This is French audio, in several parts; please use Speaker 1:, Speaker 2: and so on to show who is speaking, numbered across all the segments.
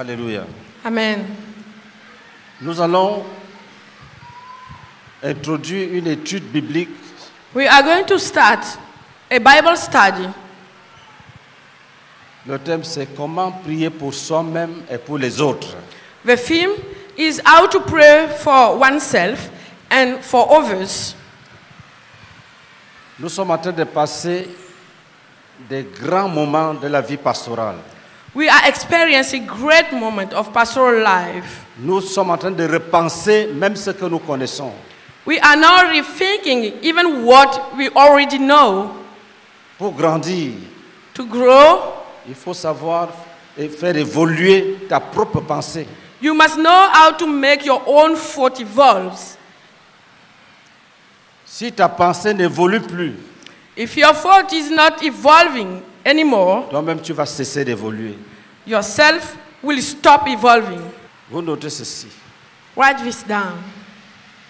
Speaker 1: Alléluia.
Speaker 2: Amen.
Speaker 1: Nous allons introduire une étude biblique
Speaker 2: We are going to start a Bible study.
Speaker 1: Le thème, c'est comment prier pour soi-même et pour les autres.
Speaker 2: The theme is how to pray for oneself and for others.
Speaker 1: Nous sommes en train de passer des grands moments de la vie pastorale.
Speaker 2: We are experiencing great moment of pastoral life.
Speaker 1: Nous sommes en train de repenser même ce que nous connaissons.
Speaker 2: We are now rethinking even what we already know.
Speaker 1: Pour grandir,
Speaker 2: To grow,
Speaker 1: il faut savoir et faire évoluer ta propre pensée.
Speaker 2: you must know how to make your own thought evolve.
Speaker 1: Si ta pensée n'évolue plus,
Speaker 2: If your thought is not evolving anymore,
Speaker 1: toi-même tu vas cesser d'évoluer.
Speaker 2: yourself will stop evolving.
Speaker 1: Vous notez ceci.
Speaker 2: Write this down.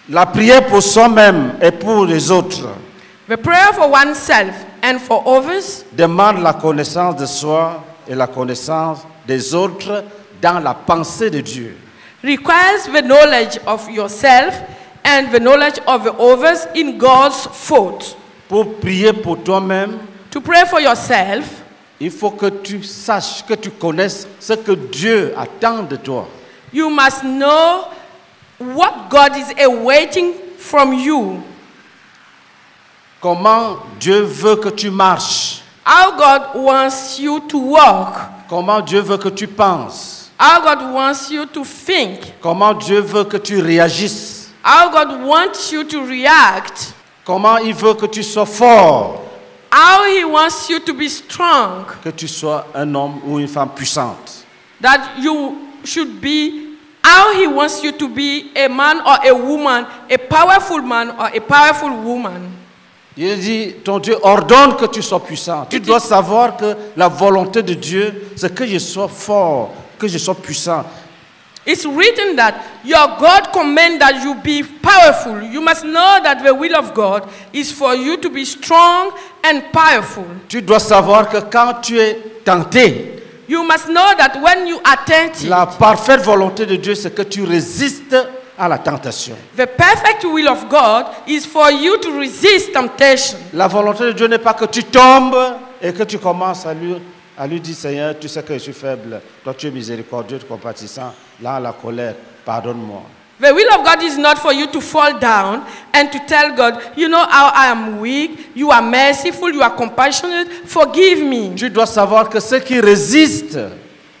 Speaker 1: La prière pour soi-même et pour les autres
Speaker 2: The prayer for oneself and for others
Speaker 1: demande la connaissance de soi et la connaissance des autres dans la pensée de Dieu.
Speaker 2: requires the knowledge of yourself and the knowledge of the others in God's thought.
Speaker 1: Pour prier pour toi-même,
Speaker 2: To pray for yourself,
Speaker 1: il faut que tu saches, que tu connaisses ce que Dieu attend de toi.
Speaker 2: you must know what God is awaiting from you.
Speaker 1: Comment Dieu veut que tu marches.
Speaker 2: How God wants you to walk.
Speaker 1: Comment Dieu veut que tu penses.
Speaker 2: How God wants you to think.
Speaker 1: Comment Dieu veut que tu réagisses.
Speaker 2: How God wants you to react.
Speaker 1: Comment il veut que tu sois fort.
Speaker 2: How He wants you to be strong.
Speaker 1: Que tu sois un homme ou une femme puissante.
Speaker 2: That you should be. How He wants you to be a man or a woman, a powerful man or a powerful woman.
Speaker 1: Il dit, ton Dieu ordonne que tu sois puissant. Tu dois savoir que la volonté de Dieu, c'est que je sois fort, que je sois puissant.
Speaker 2: It's written that your God commands that you be powerful. You must know that the will of God is for you to be strong and powerful.
Speaker 1: Tu dois savoir que quand tu es tenté,
Speaker 2: You must know that when you are tempted,
Speaker 1: la parfaite volonté de Dieu, c'est que tu résistes à la tentation.
Speaker 2: the perfect will of God is for you to resist temptation.
Speaker 1: La volonté de Dieu n'est pas que tu tombes et que tu commences à lui dire, Seigneur, tu sais que je suis faible, toi tu es miséricordieux, compatissant, là la colère, pardonne-moi.
Speaker 2: The will of God is not for you to fall down and to tell God, you know how I am weak, you are merciful, you are compassionate, forgive me.
Speaker 1: Tu dois savoir que ceux qui résistent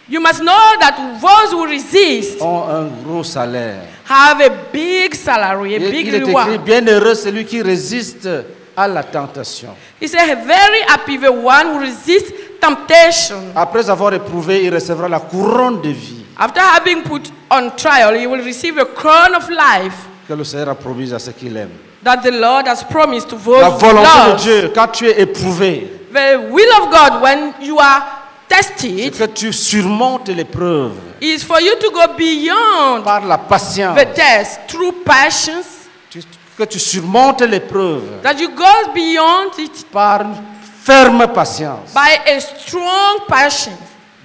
Speaker 2: You must know that those who resist
Speaker 1: ont un gros salaire.
Speaker 2: have a big salary, a big
Speaker 1: Il est écrit,
Speaker 2: reward.
Speaker 1: bienheureux celui qui résiste à la tentation.
Speaker 2: He said, very happy the one who resists temptation.
Speaker 1: Après avoir éprouvé, il recevra la couronne de vie
Speaker 2: After having put on trial, he will receive a crown of life
Speaker 1: que le Seigneur a promise à ceux qui l'aiment.
Speaker 2: that the Lord has promised to those
Speaker 1: La
Speaker 2: who
Speaker 1: volonté de
Speaker 2: love.
Speaker 1: Dieu, quand tu es éprouvé,
Speaker 2: The will of God, when you are
Speaker 1: c'est
Speaker 2: tested,
Speaker 1: que tu surmontes l'épreuve
Speaker 2: is for you to go beyond
Speaker 1: par la patience.
Speaker 2: the test through patience,
Speaker 1: Que tu surmontes l'épreuve
Speaker 2: that you go beyond it
Speaker 1: par une ferme patience.
Speaker 2: by a strong passion.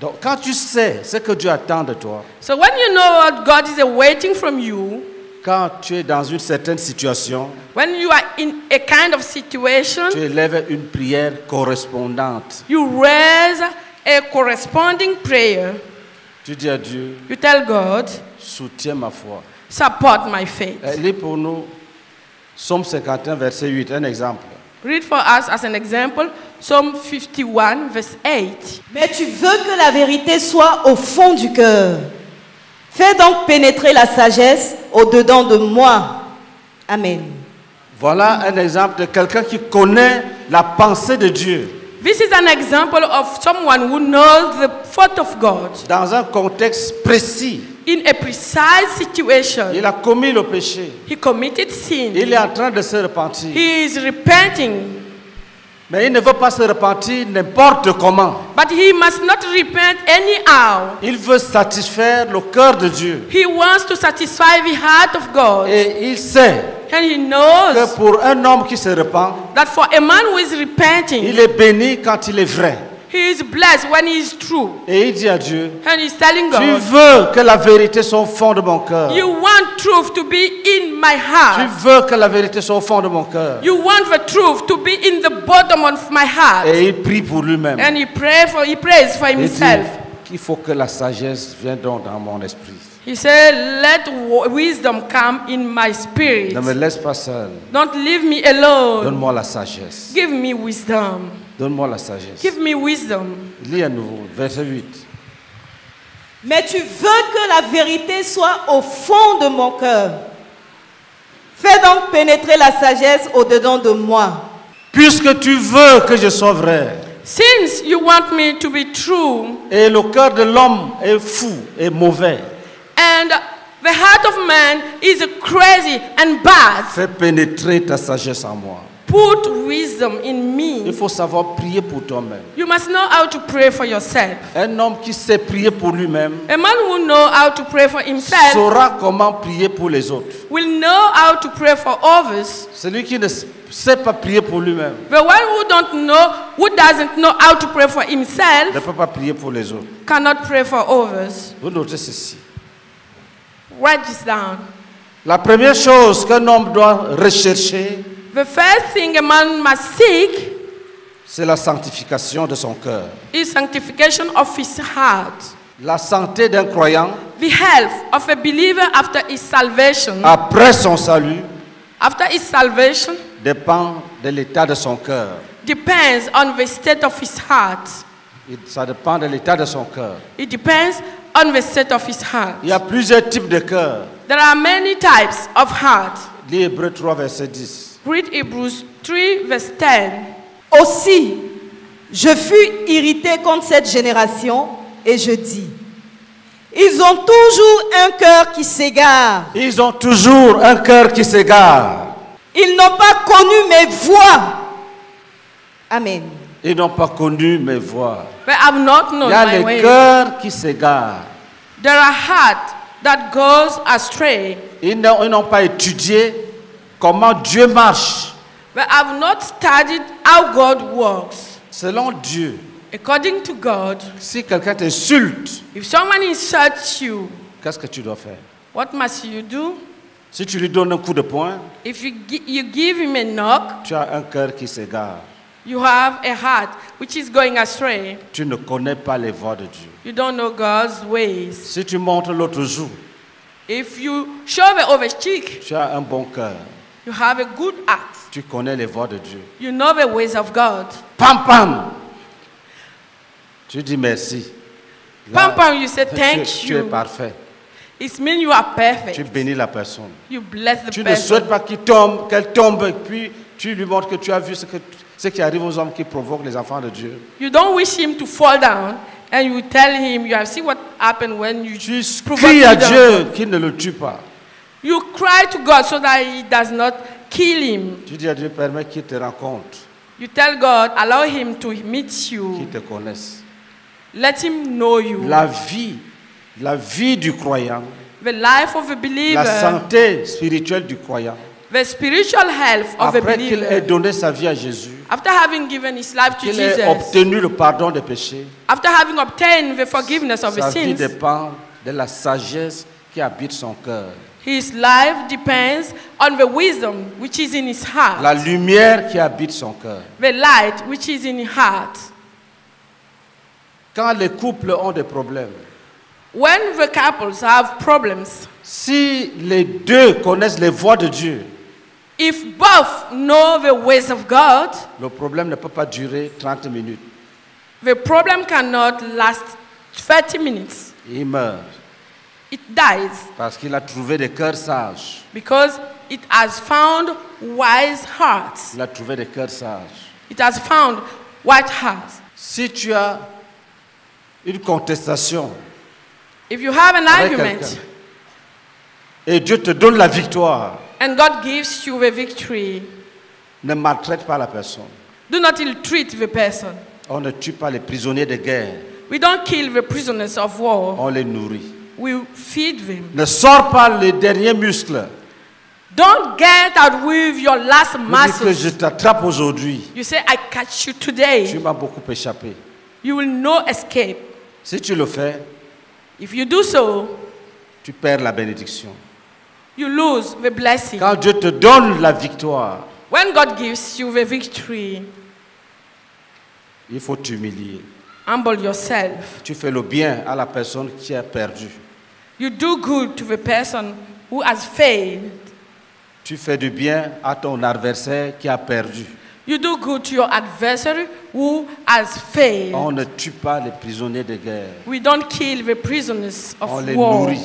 Speaker 1: Donc, quand tu sais ce que Dieu attend de toi,
Speaker 2: So when you know what God is awaiting from you,
Speaker 1: quand tu es dans une certaine situation,
Speaker 2: when you are in a kind of situation,
Speaker 1: tu élèves une prière correspondante.
Speaker 2: you raise a corresponding prayer.
Speaker 1: Tu dis à Dieu,
Speaker 2: You tell God,
Speaker 1: soutiens ma foi.
Speaker 2: support my faith.
Speaker 1: Lis pour nous Psaume 51, verset 8, un exemple.
Speaker 2: Read for us as an example, Psalm 51, verse 8.
Speaker 3: Mais tu veux que la vérité soit au fond du cœur. Fais donc pénétrer la sagesse au-dedans de moi. Amen.
Speaker 1: Voilà un exemple de quelqu'un qui connaît la pensée de Dieu
Speaker 2: This is an example of someone who knows the thought of God
Speaker 1: dans un contexte précis.
Speaker 2: in a precise situation.
Speaker 1: Il a commis le péché.
Speaker 2: He committed sin.
Speaker 1: Il est en train de se repentir.
Speaker 2: He is repenting.
Speaker 1: Mais il ne veut pas se repentir n'importe comment.
Speaker 2: But he must not repent anyhow.
Speaker 1: Il veut satisfaire le cœur de Dieu.
Speaker 2: He wants to satisfy the heart of God.
Speaker 1: Et il sait
Speaker 2: And he
Speaker 1: que
Speaker 2: knows
Speaker 1: pour un homme qui se repent,
Speaker 2: that for a man who is repenting,
Speaker 1: il est béni quand il est vrai.
Speaker 2: He is blessed when he is true.
Speaker 1: Et il dit à Dieu,
Speaker 2: And he's telling
Speaker 1: tu
Speaker 2: God,
Speaker 1: veux que la vérité soit au fond de mon cœur.
Speaker 2: you want truth to be in my
Speaker 1: Tu
Speaker 2: heart.
Speaker 1: veux que la vérité soit au fond de mon cœur.
Speaker 2: You want the truth to be in the bottom of my heart.
Speaker 1: Et il prie pour lui-même.
Speaker 2: And he prays for
Speaker 1: Il dit
Speaker 2: himself.
Speaker 1: qu'il faut que la sagesse vienne donc dans mon esprit.
Speaker 2: He said, let wisdom come in my spirit.
Speaker 1: Ne me laisse pas seul.
Speaker 2: Don't leave me alone.
Speaker 1: Donne-moi la sagesse.
Speaker 2: Give me wisdom.
Speaker 1: Donne-moi la sagesse.
Speaker 2: Give me wisdom.
Speaker 1: Lis à nouveau, verset 8.
Speaker 3: Mais tu veux que la vérité soit au fond de mon cœur. Fais donc pénétrer la sagesse au-dedans de moi.
Speaker 1: Puisque tu veux que je sois vrai.
Speaker 2: Since you want me to be true,
Speaker 1: Et le cœur de l'homme est fou et mauvais.
Speaker 2: and the heart of man is crazy and bad,
Speaker 1: Fais pénétrer ta sagesse en moi.
Speaker 2: put wisdom in
Speaker 1: Il
Speaker 2: me.
Speaker 1: faut savoir prier pour toi-même.
Speaker 2: You must know how to pray for yourself.
Speaker 1: Un homme qui sait prier pour lui-même
Speaker 2: A man who knows how to pray for himself
Speaker 1: saura comment prier pour les autres.
Speaker 2: will know how to pray for others.
Speaker 1: Celui qui ne sait pas prier pour lui-même
Speaker 2: The one who doesn't know how to pray for
Speaker 1: ne
Speaker 2: himself
Speaker 1: peut pas prier pour les autres.
Speaker 2: cannot pray for others.
Speaker 1: Vous notez ceci.
Speaker 2: Write this down.
Speaker 1: La première chose qu'un homme doit rechercher,
Speaker 2: The first thing a man must seek
Speaker 1: c'est la sanctification de son cœur.
Speaker 2: is sanctification of his heart.
Speaker 1: La santé d'un croyant
Speaker 2: The health of a believer after his salvation,
Speaker 1: après son salut dépend de l'état de son cœur.
Speaker 2: depends on the state of his heart.
Speaker 1: Ça dépend de l'état de son cœur.
Speaker 2: It depends on the state of his heart.
Speaker 1: Il y a plusieurs types de cœurs.
Speaker 2: There are many types of heart.
Speaker 1: Lis Hébreux 3, verset 10.
Speaker 2: Read Hebrews 3 verse 10.
Speaker 3: Aussi, je fus irrité contre cette génération et je dis, ils ont toujours un cœur qui s'égare.
Speaker 1: Ils ont toujours un cœur qui s'égare.
Speaker 3: Ils n'ont pas connu mes voies. Amen.
Speaker 1: Ils n'ont pas connu mes voies.
Speaker 2: They have not
Speaker 1: Il
Speaker 2: known
Speaker 1: y a
Speaker 2: my
Speaker 1: les
Speaker 2: ways.
Speaker 1: cœurs qui s'égarent.
Speaker 2: There are hearts that goes astray.
Speaker 1: Ils n'ont pas étudié comment Dieu marche.
Speaker 2: They have not studied how God works.
Speaker 1: Selon Dieu,
Speaker 2: According to God,
Speaker 1: si quelqu'un t'insulte,
Speaker 2: if someone insults you,
Speaker 1: qu'est-ce que tu dois faire?
Speaker 2: what must you do?
Speaker 1: Si tu lui donnes un coup de poing,
Speaker 2: If you give him a knock,
Speaker 1: tu as un cœur qui s'égare.
Speaker 2: you have a heart which is going astray.
Speaker 1: Tu ne connais pas les voies de Dieu.
Speaker 2: You don't know God's ways.
Speaker 1: Si tu montres l'autre joue,
Speaker 2: If you show the other cheek,
Speaker 1: tu as un bon cœur.
Speaker 2: you have a good heart.
Speaker 1: Tu connais les voies de Dieu.
Speaker 2: You know the ways of God.
Speaker 1: Pam pam! Tu dis merci.
Speaker 2: Pam pam, you say
Speaker 1: tu
Speaker 2: thank
Speaker 1: es
Speaker 2: you.
Speaker 1: parfait.
Speaker 2: It means you are
Speaker 1: Tu
Speaker 2: perfect.
Speaker 1: bénis la personne.
Speaker 2: You bless the
Speaker 1: Tu ne
Speaker 2: person.
Speaker 1: souhaites pas qu'elle tombe, et puis tu lui montres que tu as vu ce qui arrive aux hommes qui provoquent les enfants de Dieu.
Speaker 2: You don't wish him to fall down, and you tell him you have seen what happened when you
Speaker 1: Tu
Speaker 2: provoke
Speaker 1: cries à
Speaker 2: children.
Speaker 1: Dieu qu'il ne le tue pas.
Speaker 2: You cry to God so that he does not kill him.
Speaker 1: Tu dis à Dieu, permets qu'il te rencontre,
Speaker 2: You tell God, allow him to meet
Speaker 1: qu'il
Speaker 2: you.
Speaker 1: te connaisse.
Speaker 2: Let him know you.
Speaker 1: La vie du croyant,
Speaker 2: The life of a
Speaker 1: la
Speaker 2: believer,
Speaker 1: santé spirituelle du croyant,
Speaker 2: the spiritual health of a
Speaker 1: après qu'il ait
Speaker 2: believer,
Speaker 1: donné sa vie à Jésus,
Speaker 2: after having given his life to
Speaker 1: qu'il ait
Speaker 2: Jesus,
Speaker 1: obtenu le pardon des péchés,
Speaker 2: after having obtained the forgiveness of his
Speaker 1: sa vie
Speaker 2: sins,
Speaker 1: dépend de la sagesse qui habite son cœur.
Speaker 2: his life depends on the wisdom which is in his heart,
Speaker 1: La lumière qui habite son cœur.
Speaker 2: the light which is in his heart.
Speaker 1: Quand les couples ont des problèmes,
Speaker 2: When the couples have problems,
Speaker 1: si les deux connaissent les voies de Dieu,
Speaker 2: if both know the ways of God,
Speaker 1: le problème ne peut pas durer 30 minutes.
Speaker 2: the problem cannot last 30 minutes.
Speaker 1: Il meurt
Speaker 2: It dies
Speaker 1: parce qu'il a trouvé des cœurs sages.
Speaker 2: because it has found wise hearts.
Speaker 1: Il a trouvé des cœurs sages.
Speaker 2: It has found white hearts.
Speaker 1: Si tu as une contestation
Speaker 2: If you have an
Speaker 1: avec
Speaker 2: argument
Speaker 1: quelqu'un et Dieu te donne la victoire,
Speaker 2: and God gives you the victory,
Speaker 1: ne maltraite pas la personne.
Speaker 2: do not ill-treat the person.
Speaker 1: On ne tue pas les prisonniers de guerre,
Speaker 2: We don't kill the prisoners of war.
Speaker 1: on les nourrit.
Speaker 2: We feed them.
Speaker 1: Ne sors pas les derniers muscles.
Speaker 2: Don't get out with your last
Speaker 1: Tu dis que je
Speaker 2: muscles.
Speaker 1: t'attrape aujourd'hui.
Speaker 2: You say, I catch you
Speaker 1: Tu
Speaker 2: today.
Speaker 1: m'as beaucoup échappé.
Speaker 2: you will no escape.
Speaker 1: Si tu le fais,
Speaker 2: If you do so,
Speaker 1: tu perds la bénédiction.
Speaker 2: you lose the blessing.
Speaker 1: Quand Dieu te donne la victoire,
Speaker 2: When God gives you the victory,
Speaker 1: il faut t'humilier.
Speaker 2: humble yourself.
Speaker 1: Tu fais le bien à la personne qui a perdu.
Speaker 2: You do good to the person who has failed.
Speaker 1: Tu fais du bien à ton adversaire qui a perdu.
Speaker 2: You do good to your adversary who has failed.
Speaker 1: On ne tue pas les prisonniers de guerre.
Speaker 2: We don't kill the prisoners
Speaker 1: On
Speaker 2: of
Speaker 1: les
Speaker 2: war.
Speaker 1: nourrit.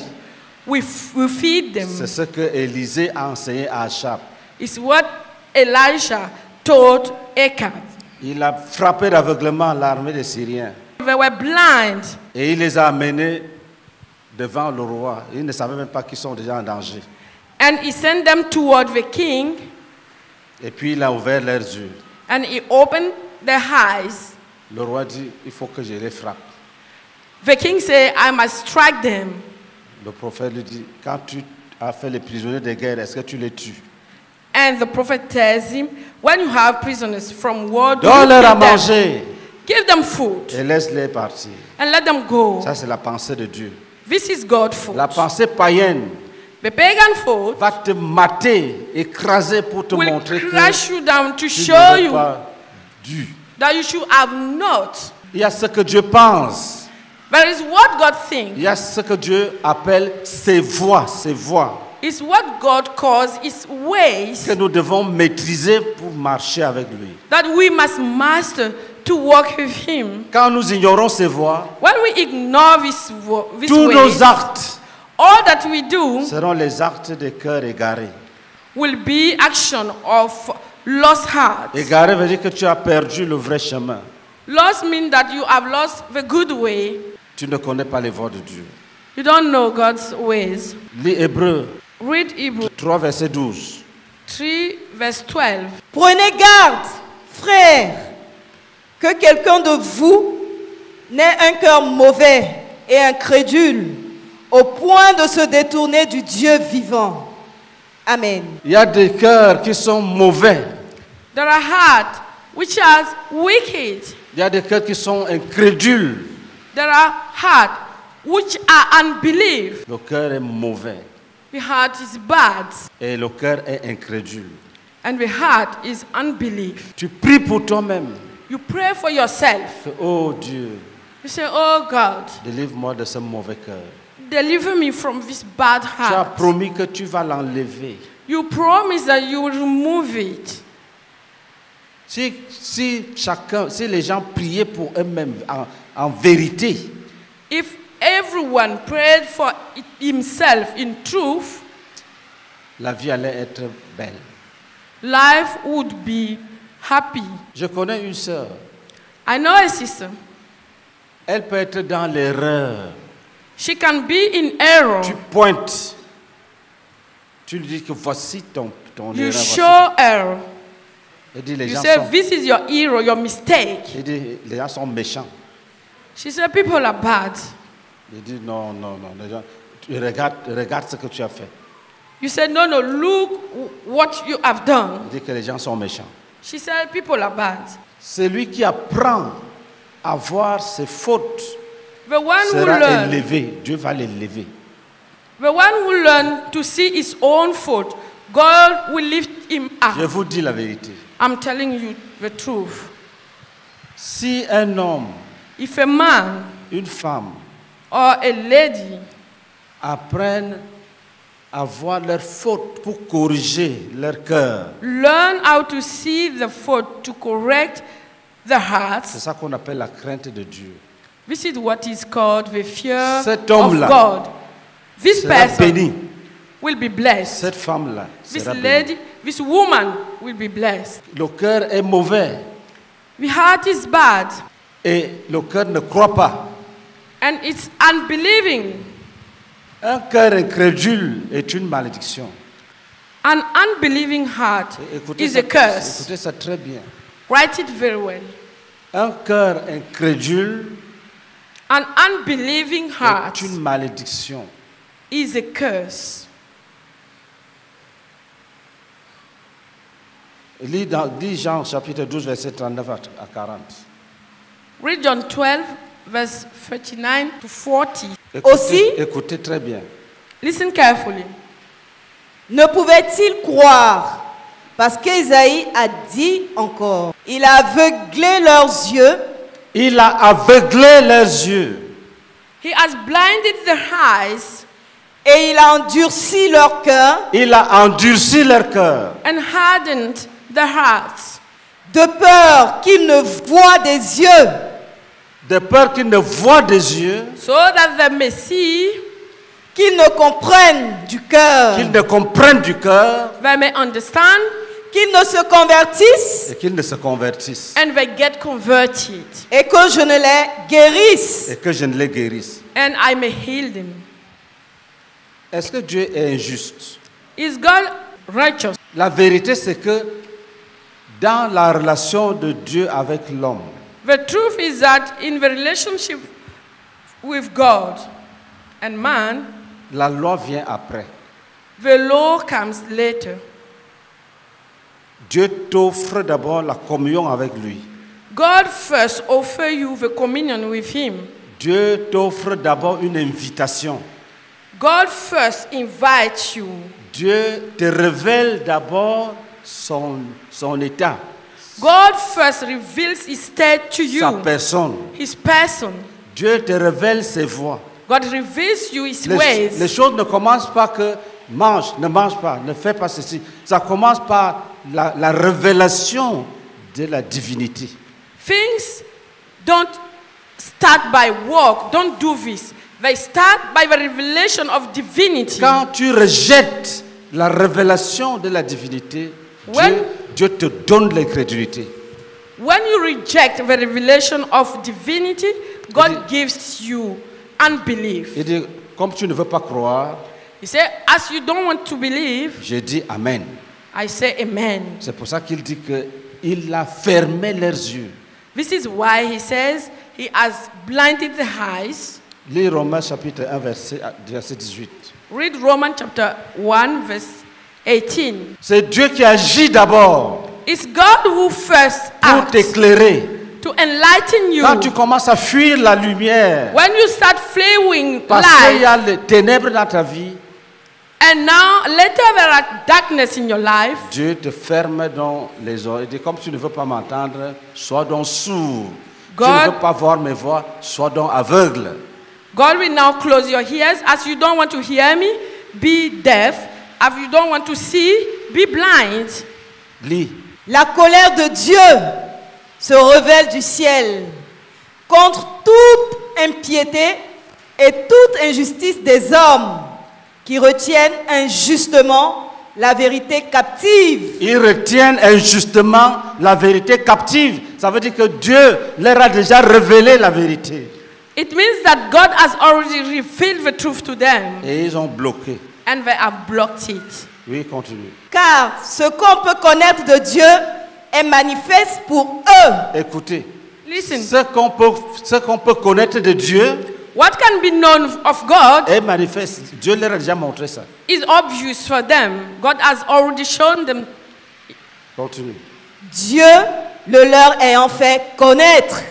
Speaker 2: We feed them.
Speaker 1: C'est ce que Élisée a enseigné à Achab.
Speaker 2: It's what Elijah told Ahab.
Speaker 1: Il a frappé d'aveuglement l'armée des Syriens.
Speaker 2: They were blind,
Speaker 1: Et il les a amenés devant le roi. Ils ne savaient même pas qu'ils sont déjà en danger.
Speaker 2: and he sent them toward the king,
Speaker 1: Et puis il a ouvert leurs yeux.
Speaker 2: and he opened their eyes.
Speaker 1: Le roi dit, il faut que je les frappe.
Speaker 2: The king said, I must strike them.
Speaker 1: Le prophète lui dit, quand tu as fait les prisonniers de guerre, est-ce que tu les tues?
Speaker 2: And the prophet tells him, when you have prisoners from war, do you
Speaker 1: Donne-leur à
Speaker 2: kill them?
Speaker 1: manger
Speaker 2: Give them food
Speaker 1: et laisse-les partir.
Speaker 2: and let them go.
Speaker 1: Ça, c'est la pensée de Dieu.
Speaker 2: This is God food.
Speaker 1: La pensée païenne
Speaker 2: The pagan food
Speaker 1: va te mater, écraser pour te
Speaker 2: will
Speaker 1: montrer que
Speaker 2: crush you down to
Speaker 1: tu
Speaker 2: show
Speaker 1: n'aurais
Speaker 2: you
Speaker 1: pas dû.
Speaker 2: that you should have not.
Speaker 1: Il y a ce que Dieu pense.
Speaker 2: There is what God thinks.
Speaker 1: Il y a ce que Dieu appelle ses voies, ses voies,
Speaker 2: It's what God calls His ways
Speaker 1: que nous devons maîtriser pour marcher avec lui.
Speaker 2: that we must master to walk with Him.
Speaker 1: Quand nous ignorons ses voies,
Speaker 2: When we ignore this
Speaker 1: tous
Speaker 2: ways,
Speaker 1: nos actes
Speaker 2: all that we do
Speaker 1: seront les actes des cœurs égarés.
Speaker 2: will be action of lost hearts.
Speaker 1: Égaré veut dire que tu as perdu le vrai chemin.
Speaker 2: Lost means that you have lost the good way.
Speaker 1: Tu ne connais pas les voies de Dieu.
Speaker 2: You don't know God's ways.
Speaker 1: Lis Hébreux
Speaker 2: Read Hebrews
Speaker 1: 3, verset 12.
Speaker 2: 3, verse 12.
Speaker 3: Prenez garde, frères, que quelqu'un de vous n'ait un cœur mauvais et incrédule, au point de se détourner du Dieu vivant. Amen.
Speaker 1: Il y a des cœurs qui sont mauvais.
Speaker 2: There are hearts which are wicked.
Speaker 1: Il y a des cœurs qui sont incrédules.
Speaker 2: There are hearts which are unbelief.
Speaker 1: Le cœur est mauvais
Speaker 2: The heart is bad
Speaker 1: et le cœur est incrédule.
Speaker 2: and the heart is unbelief.
Speaker 1: Tu pries pour toi-même.
Speaker 2: You pray for yourself.
Speaker 1: Que, oh Dieu,
Speaker 2: You say, oh God,
Speaker 1: délivre-moi de ce mauvais cœur.
Speaker 2: deliver me from this bad
Speaker 1: Tu as
Speaker 2: heart.
Speaker 1: promis que tu vas l'enlever.
Speaker 2: You promise that you will remove it.
Speaker 1: Si les gens priaient pour eux-mêmes en vérité,
Speaker 2: If everyone prayed for himself in truth,
Speaker 1: la vie allait être belle.
Speaker 2: life would be happy.
Speaker 1: Je connais une sœur.
Speaker 2: I know a sister.
Speaker 1: Elle peut être dans l'erreur.
Speaker 2: She can be in error.
Speaker 1: Tu pointes. Tu lui dis que voici ton
Speaker 2: You
Speaker 1: erreur.
Speaker 2: show her.
Speaker 1: Elle dit les
Speaker 2: You
Speaker 1: gens
Speaker 2: say,
Speaker 1: sont,
Speaker 2: this is your error, your mistake.
Speaker 1: elle dit, les gens sont méchants.
Speaker 2: She said, people are bad.
Speaker 1: Il dit non. Les gens, regarde ce que tu as fait.
Speaker 2: You said, no, look what you have done.
Speaker 1: Il dit que les gens sont méchants.
Speaker 2: She said, people are bad.
Speaker 1: Celui qui apprend à voir ses fautes
Speaker 2: The one who
Speaker 1: sera
Speaker 2: learn,
Speaker 1: élevé. Dieu va l'élever.
Speaker 2: the one who learn to see his own fault, God will lift him
Speaker 1: Je
Speaker 2: up.
Speaker 1: vous dis la vérité.
Speaker 2: I'm telling you the truth.
Speaker 1: Si un homme,
Speaker 2: If a man
Speaker 1: une femme
Speaker 2: or a lady
Speaker 1: apprennent à voir leurs fautes pour corriger leur cœur,
Speaker 2: learn how to see the fault to correct the
Speaker 1: c'est
Speaker 2: heart,
Speaker 1: ça qu'on appelle la crainte de Dieu.
Speaker 2: this is what is called the fear
Speaker 1: Cet
Speaker 2: of
Speaker 1: homme-là
Speaker 2: God. This
Speaker 1: Sera
Speaker 2: person
Speaker 1: béni.
Speaker 2: will be blessed.
Speaker 1: Cette femme-là
Speaker 2: This
Speaker 1: sera bénie.
Speaker 2: lady, this woman will be blessed.
Speaker 1: Le cœur est mauvais
Speaker 2: The heart is bad
Speaker 1: et le cœur ne croit pas.
Speaker 2: and it's unbelieving.
Speaker 1: Un cœur incrédule est une malédiction.
Speaker 2: An unbelieving heart
Speaker 1: Écoutez
Speaker 2: is
Speaker 1: ça,
Speaker 2: a curse.
Speaker 1: écoutez ça très bien.
Speaker 2: Write it very well.
Speaker 1: Un cœur incrédule
Speaker 2: An unbelieving heart
Speaker 1: est une malédiction.
Speaker 2: is a curse.
Speaker 1: Lis Jean chapitre 12, verset 39 à 40.
Speaker 2: Read John 12, verse 39 to 40.
Speaker 3: Aussi-
Speaker 1: écoutez très bien.
Speaker 2: Listen carefully.
Speaker 3: Ne pouvait-il croire? Parce qu'Ésaïe a dit encore, il a aveuglé leurs yeux
Speaker 1: Il a aveuglé leurs yeux
Speaker 2: He has blinded their eyes
Speaker 3: et il a endurci leur cœur,
Speaker 1: il a endurci leur cœur,
Speaker 2: and hardened their hearts,
Speaker 3: de peur qu'ils ne voient des yeux
Speaker 1: de peur qu'ils ne voient des yeux,
Speaker 2: so that they may see,
Speaker 3: qu'ils ne comprennent du cœur,
Speaker 1: qu'ils ne comprennent du cœur
Speaker 2: they may understand,
Speaker 3: qu'ils ne se convertissent
Speaker 1: et qu'ils ne se convertissent
Speaker 2: and they get converted,
Speaker 3: et que je ne les guérisse.
Speaker 1: et que je ne les guérisse.
Speaker 2: and I may heal them.
Speaker 1: Est-ce que Dieu est injuste?
Speaker 2: Is God righteous?
Speaker 1: La vérité, c'est que dans la relation de Dieu avec l'homme,
Speaker 2: The truth is that in the relationship with God and man,
Speaker 1: la loi vient après.
Speaker 2: the law comes later.
Speaker 1: Dieu t'offre d'abord la communion avec lui.
Speaker 2: God first offers you the communion with Him.
Speaker 1: Dieu t'offre d'abord une invitation.
Speaker 2: God first invites you.
Speaker 1: Dieu te révèle d'abord son état,
Speaker 2: God first reveals His state to
Speaker 1: sa
Speaker 2: you,
Speaker 1: personne.
Speaker 2: His person.
Speaker 1: Dieu te révèle ses voies.
Speaker 2: God reveals you His
Speaker 1: Les
Speaker 2: ways.
Speaker 1: choses ne commencent pas que mange, ne mange pas, ne fais pas ceci. Ça commence par la révélation de la divinité.
Speaker 2: Things don't start by work. Don't do this. They start by the revelation of divinity.
Speaker 1: Quand tu rejettes la révélation de la divinité, Dieu te donne l'incrédulité.
Speaker 2: When you reject the revelation of divinity, God gives you unbelief.
Speaker 1: Il dit, comme tu ne veux pas croire,
Speaker 2: He said, as you don't want to believe,
Speaker 1: j'ai dit Amen.
Speaker 2: I say amen.
Speaker 1: C'est pour ça qu'il dit qu'il a fermé leurs yeux.
Speaker 2: This is why he says he has blinded the eyes.
Speaker 1: Lis Romains chapitre 1, verset 18.
Speaker 2: Read Romans chapter 1, verse 18.
Speaker 1: C'est Dieu qui agit d'abord
Speaker 2: It's God who first
Speaker 1: pour
Speaker 2: acts
Speaker 1: t'éclairer.
Speaker 2: to enlighten you.
Speaker 1: Quand tu commences à fuir la lumière,
Speaker 2: When you start fleeing
Speaker 1: parce qu'il y
Speaker 2: light,
Speaker 1: a les ténèbres dans ta vie,
Speaker 2: and now later there are darkness in your life,
Speaker 1: Dieu te ferme dans les oreilles. Il dit, comme tu ne veux pas m'entendre, sois donc sourd. Tu ne
Speaker 2: God-
Speaker 1: veux pas voir mes voix, sois donc aveugle.
Speaker 2: God will now close your ears. As you don't want to hear me, be deaf. As you don't want to see, be blind.
Speaker 1: Lis.
Speaker 3: La colère de Dieu se révèle du ciel contre toute impiété et toute injustice des hommes qui retiennent injustement la vérité captive.
Speaker 1: Ils retiennent injustement la vérité captive. Ça veut dire que Dieu leur a déjà révélé la vérité.
Speaker 2: It means that God has already revealed the truth to them,
Speaker 1: Et ils ont bloqué.
Speaker 2: and they have blocked it.
Speaker 1: Oui, continue.
Speaker 3: Car ce qu'on peut connaître de Dieu est manifeste pour eux.
Speaker 1: Écoutez.
Speaker 2: Listen,
Speaker 1: Ce qu'on peut connaître de Dieu
Speaker 2: what can be known of God
Speaker 1: est manifeste. Dieu leur a déjà montré ça.
Speaker 2: is obvious for them. God has already shown them.
Speaker 1: Continue.
Speaker 3: Dieu le leur ayant fait connaître.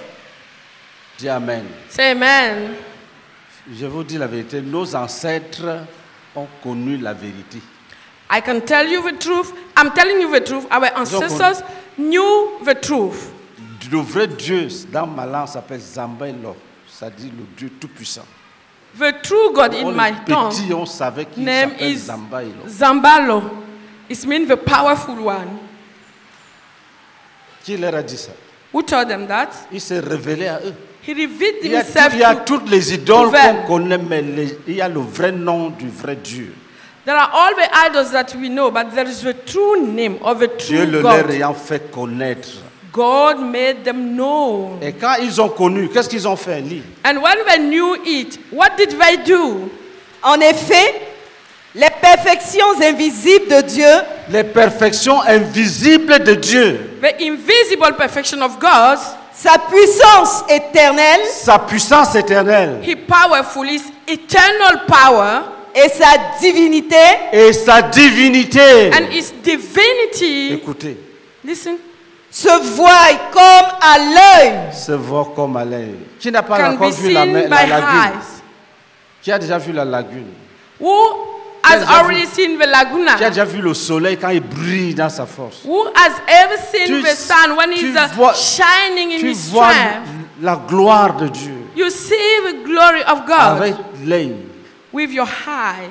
Speaker 1: Dis Amen.
Speaker 2: Say amen.
Speaker 1: Je vous dis la vérité. Nos ancêtres ont connu la vérité.
Speaker 2: I can tell you the truth. I'm telling you the truth. Our ancestors knew the truth.
Speaker 1: Le vrai Dieu, dans ma langue, s'appelle Zambailo. Ça dit le Dieu Tout-Puissant.
Speaker 2: The true God in
Speaker 1: On
Speaker 2: my
Speaker 1: est
Speaker 2: tongue
Speaker 1: petit, on savait qu'il
Speaker 2: name
Speaker 1: s'appelle
Speaker 2: is
Speaker 1: Zambailo.
Speaker 2: Zambalo. It means the powerful one.
Speaker 1: Qui leur a dit ça?
Speaker 2: Who told them that?
Speaker 1: Il s'est révélé à eux.
Speaker 2: He revealed
Speaker 1: Il y a,
Speaker 2: himself
Speaker 1: il y a
Speaker 2: to
Speaker 1: toutes les idoles
Speaker 2: them.
Speaker 1: qu'on connaît, mais il y a le vrai nom du vrai Dieu.
Speaker 2: There are all the idols that we know, but there is the true name of the
Speaker 1: Dieu
Speaker 2: true
Speaker 1: le leur
Speaker 2: God.
Speaker 1: ayant fait connaître.
Speaker 2: God made them know.
Speaker 1: Et quand ils ont connu, qu'est-ce qu'ils ont fait? Lis.
Speaker 2: And when they knew it, what did they do?
Speaker 3: En effet, les perfections invisibles de Dieu
Speaker 1: Les perfections invisibles de Dieu,
Speaker 2: The invisible perfection of God,
Speaker 3: sa puissance éternelle
Speaker 1: sa puissance éternelle
Speaker 2: He powerful, His eternal power,
Speaker 3: et sa divinité
Speaker 1: et sa divinité.
Speaker 2: and His divinity.
Speaker 1: Écoutez,
Speaker 2: Listen,
Speaker 3: se voient comme à l'œil.
Speaker 1: Se voit comme à l'œil. Qui n'a pas
Speaker 2: can
Speaker 1: encore
Speaker 2: be
Speaker 1: vu la
Speaker 2: seen by
Speaker 1: lagune?
Speaker 2: eyes.
Speaker 1: Qui a déjà vu la lagune?
Speaker 2: Who has
Speaker 1: déjà
Speaker 2: already seen the laguna?
Speaker 1: Qui a déjà vu le soleil quand il brille dans sa force?
Speaker 2: Who has ever seen
Speaker 1: Tu-
Speaker 2: the sun when
Speaker 1: tu
Speaker 2: it's
Speaker 1: vois-
Speaker 2: shining in
Speaker 1: Tu
Speaker 2: his
Speaker 1: vois
Speaker 2: strength?
Speaker 1: la gloire de Dieu
Speaker 2: You see the glory of God
Speaker 1: avec l'œil.
Speaker 2: with your eye.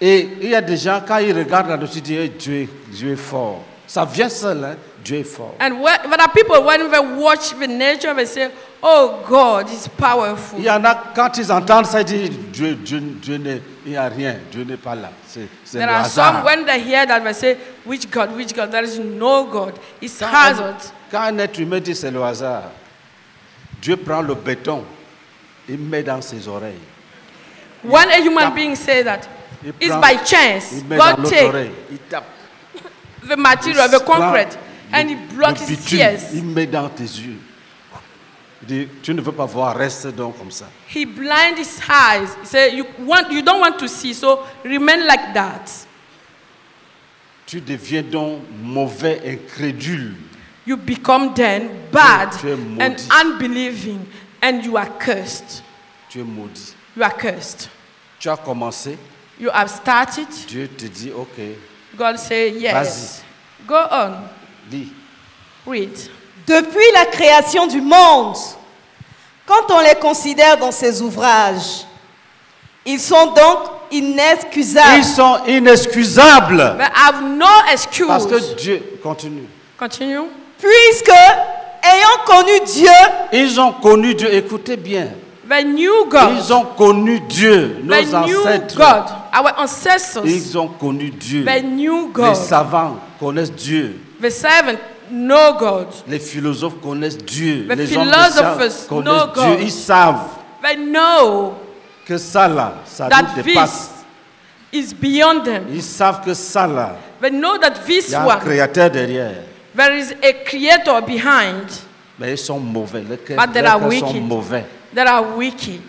Speaker 1: Et il y a des gens, quand ils regardent là-dessus, ils disent hey, Dieu est fort. Ça vient seul, hein? Dieu est fort.
Speaker 2: And there are people, when they watch the nature, they say, oh, God is powerful.
Speaker 1: Il y en a, quand ils entendent ça, ils disent Dieu n'est, il n'y a rien, Dieu n'est pas là. C'est
Speaker 2: There
Speaker 1: le
Speaker 2: are
Speaker 1: hasard.
Speaker 2: some, when they hear that, they say, which God? There is no God. It's
Speaker 1: Quand
Speaker 2: hazard.
Speaker 1: quand un être humain dit c'est le hasard, Dieu prend le béton, il met dans ses oreilles.
Speaker 2: When a human being says that,
Speaker 1: Il
Speaker 2: it's
Speaker 1: prend-
Speaker 2: by chance.
Speaker 1: Il met dans
Speaker 2: God
Speaker 1: l'autre
Speaker 2: takes
Speaker 1: oreille, il tape.
Speaker 2: the material, the
Speaker 1: Il prend
Speaker 2: concrete, and he blocks
Speaker 1: le
Speaker 2: his
Speaker 1: bitume,
Speaker 2: ears.
Speaker 1: il met dans tes yeux. Il dit, tu ne veux pas voir, reste donc comme ça.
Speaker 2: He blinds his eyes. He said, you don't want to see, so remain like that.
Speaker 1: Tu deviens donc mauvais, incrédule.
Speaker 2: You become then bad
Speaker 1: Tu es
Speaker 2: and
Speaker 1: maudit.
Speaker 2: unbelieving, and you are cursed.
Speaker 1: Tu es maudit.
Speaker 2: You are cursed.
Speaker 1: Tu as commencé,
Speaker 2: You have started.
Speaker 1: Dieu te dit, ok,
Speaker 2: God say yes. Go on.
Speaker 1: lis.
Speaker 2: Read.
Speaker 3: Depuis la création du monde, quand on les considère dans ces ouvrages, ils sont donc inexcusables.
Speaker 1: Ils sont inexcusables.
Speaker 2: But I have no excuse.
Speaker 1: Parce que Dieu, continue.
Speaker 2: Continue.
Speaker 3: Puisque, ayant connu Dieu,
Speaker 1: Ils ont connu Dieu, écoutez bien.
Speaker 2: They knew God.
Speaker 1: Ils ont connu Dieu, nos
Speaker 2: They knew
Speaker 1: ancêtres.
Speaker 2: God. Our ancestors.
Speaker 1: Ils ont connu Dieu.
Speaker 2: They knew
Speaker 1: Les
Speaker 2: God.
Speaker 1: savants connaissent Dieu.
Speaker 2: The servant know God.
Speaker 1: Les philosophes connaissent Dieu.
Speaker 2: The
Speaker 1: Les hommes de
Speaker 2: philosophers
Speaker 1: science
Speaker 2: know
Speaker 1: connaissent Dieu.
Speaker 2: God.
Speaker 1: Ils savent
Speaker 2: They know
Speaker 1: que ça là, ça
Speaker 2: that
Speaker 1: nous dépasse.
Speaker 2: this is beyond them.
Speaker 1: Ils savent que ça là,
Speaker 2: They know that
Speaker 1: il
Speaker 2: this
Speaker 1: y a un
Speaker 2: one,
Speaker 1: créateur derrière.
Speaker 2: there is a creator behind.
Speaker 1: Mais ils sont mauvais. Les cœurs
Speaker 2: But they are
Speaker 1: sont
Speaker 2: wicked.
Speaker 1: mauvais.
Speaker 2: That are wicked.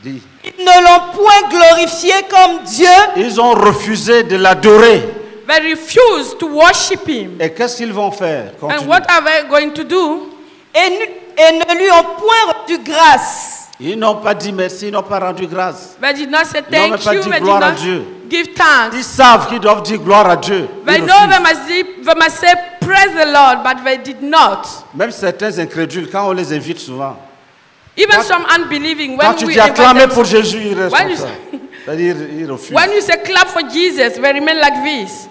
Speaker 1: Dis.
Speaker 3: ils ne l'ont point glorifié comme Dieu,
Speaker 1: Ils ont refusé de l'adorer.
Speaker 2: They refuse to worship him.
Speaker 1: Et qu'est-ce qu'ils vont faire?
Speaker 2: And
Speaker 1: Continue.
Speaker 2: what are they going to do?
Speaker 3: et ne lui ont point rendu grâce.
Speaker 1: Ils n'ont pas dit merci, ils n'ont pas rendu grâce.
Speaker 2: They did not say
Speaker 1: Ils n'ont
Speaker 2: thank
Speaker 1: même pas
Speaker 2: you.
Speaker 1: dit
Speaker 2: They did
Speaker 1: gloire à
Speaker 2: not
Speaker 1: Dieu.
Speaker 2: give thanks.
Speaker 1: Ils savent qu'ils doivent dire gloire à Dieu. Ils
Speaker 2: They know
Speaker 1: refusent.
Speaker 2: they must say praise the Lord, but they did not.
Speaker 1: Même certains incrédules, quand on les invite souvent,
Speaker 2: Even some unbelieving,
Speaker 1: quand
Speaker 2: when
Speaker 1: tu
Speaker 2: we
Speaker 1: dis
Speaker 2: invite
Speaker 1: acclamer
Speaker 2: them,
Speaker 1: pour Jésus, ils restent
Speaker 2: When
Speaker 1: comme
Speaker 2: you
Speaker 1: ça.
Speaker 2: say-
Speaker 1: C'est-à-dire, ils refusent.
Speaker 2: when you say clap for Jesus, they remain like this.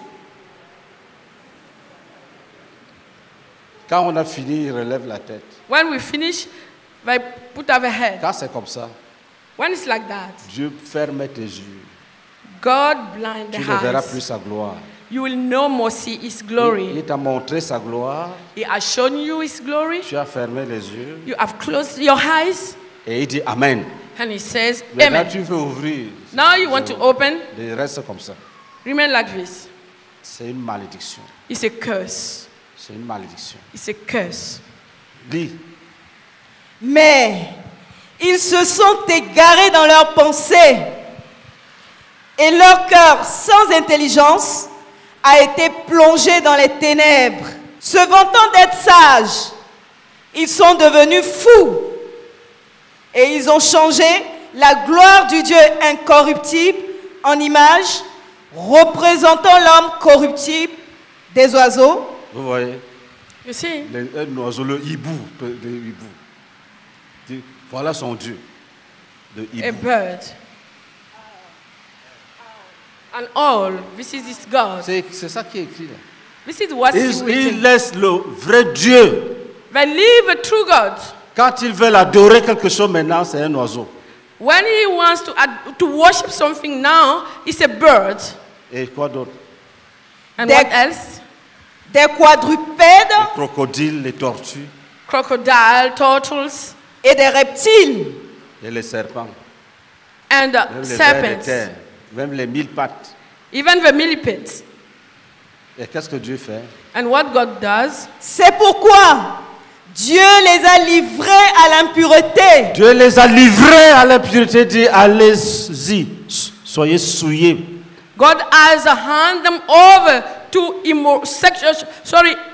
Speaker 1: Quand on a fini, ils relèvent la tête.
Speaker 2: When we finish, they put up a head.
Speaker 1: Quand c'est comme ça,
Speaker 2: When it's like that,
Speaker 1: Dieu ferme tes yeux.
Speaker 2: God blind
Speaker 1: Tu
Speaker 2: the
Speaker 1: ne verras plus
Speaker 2: eyes.
Speaker 1: sa gloire.
Speaker 2: You will no more see His
Speaker 1: Il
Speaker 2: glory.
Speaker 1: t'a montré sa gloire,
Speaker 2: He has shown you His glory.
Speaker 1: tu as fermé les yeux
Speaker 2: You have closed your eyes,
Speaker 1: et il dit Amen.
Speaker 2: and He says,
Speaker 1: Maintenant,
Speaker 2: Amen.
Speaker 1: tu veux ouvrir.
Speaker 2: Now you want to open,
Speaker 1: Il reste comme ça.
Speaker 2: remain like this.
Speaker 1: C'est une malédiction.
Speaker 2: It's a curse.
Speaker 1: C'est une malédiction.
Speaker 2: It's a curse.
Speaker 1: Dis,
Speaker 3: Mais ils se sont égarés dans leurs pensées et leur cœur sans intelligence a été plongé dans les ténèbres. Se vantant d'être sages, ils sont devenus fous et ils ont changé la gloire du Dieu incorruptible en image représentant l'homme corruptible des oiseaux,
Speaker 1: vous voyez,
Speaker 2: You see?
Speaker 1: un oiseau, le hibou. Le hibou. Dis, voilà son Dieu. Le
Speaker 2: A
Speaker 1: hibou.
Speaker 2: bird. And all, this is His God.
Speaker 1: C'est ça qui est écrit là.
Speaker 2: This is what's
Speaker 1: Ils
Speaker 2: written.
Speaker 1: laissent le vrai Dieu.
Speaker 2: They leave a true God.
Speaker 1: Quand ils veulent adorer quelque chose maintenant, c'est un oiseau.
Speaker 2: When He wants to worship something now, it's a bird.
Speaker 1: Et quoi d'autre?
Speaker 2: And
Speaker 3: That-
Speaker 2: what else?
Speaker 3: des quadrupèdes
Speaker 1: Les crocodiles, les tortues
Speaker 2: Crocodile, turtles,
Speaker 3: et des reptiles.
Speaker 1: et les serpents.
Speaker 2: and
Speaker 1: Même les vers de
Speaker 2: serpents.
Speaker 1: terre, même les 1000 pattes.
Speaker 2: Even the millipedes.
Speaker 1: Et qu'est-ce que Dieu fait?
Speaker 2: And what God does,
Speaker 3: C'est pourquoi Dieu les a livrés à l'impureté
Speaker 1: Dieu les a livrés à l'impureté, dit allez-y, soyez souillés.
Speaker 2: God has handed them over to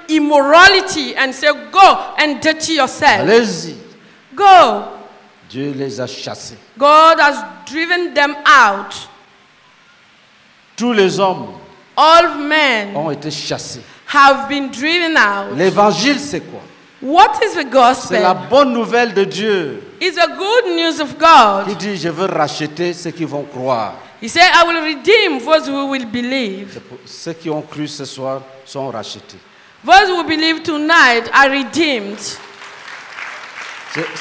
Speaker 2: immorality and say, go and dirty yourself.
Speaker 1: Allez-y.
Speaker 2: Go.
Speaker 1: Dieu les a chassés.
Speaker 2: God has driven them out.
Speaker 1: Tous les hommes
Speaker 2: All men
Speaker 1: ont été chassés.
Speaker 2: have been driven out.
Speaker 1: L'évangile, c'est quoi?
Speaker 2: What is the
Speaker 1: C'est la
Speaker 2: gospel?
Speaker 1: bonne nouvelle de Dieu
Speaker 2: It's the good news of
Speaker 1: qui
Speaker 2: God.
Speaker 1: dit, je veux racheter ceux qui vont croire.
Speaker 2: He said, I will redeem those who will believe.
Speaker 1: Ceux qui ont cru ce soir sont rachetés.
Speaker 2: Those who believe tonight are redeemed.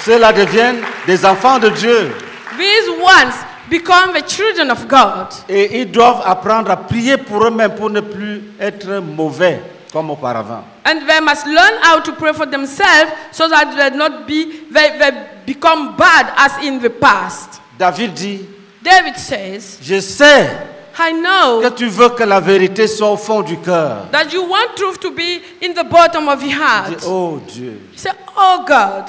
Speaker 1: Ceux-là deviennent des enfants de Dieu.
Speaker 2: These ones become the children of God.
Speaker 1: Et ils doivent apprendre à prier pour eux-mêmes pour ne plus être mauvais comme auparavant.
Speaker 2: And they must learn how to pray for themselves so that they become bad as in the past.
Speaker 1: David dit,
Speaker 2: David says,
Speaker 1: je sais
Speaker 2: I know
Speaker 1: que tu veux que la vérité soit au fond du cœur.
Speaker 2: that you want truth to be in the bottom of your
Speaker 1: Il
Speaker 2: heart.
Speaker 1: dit, oh Dieu,
Speaker 2: He said, oh God,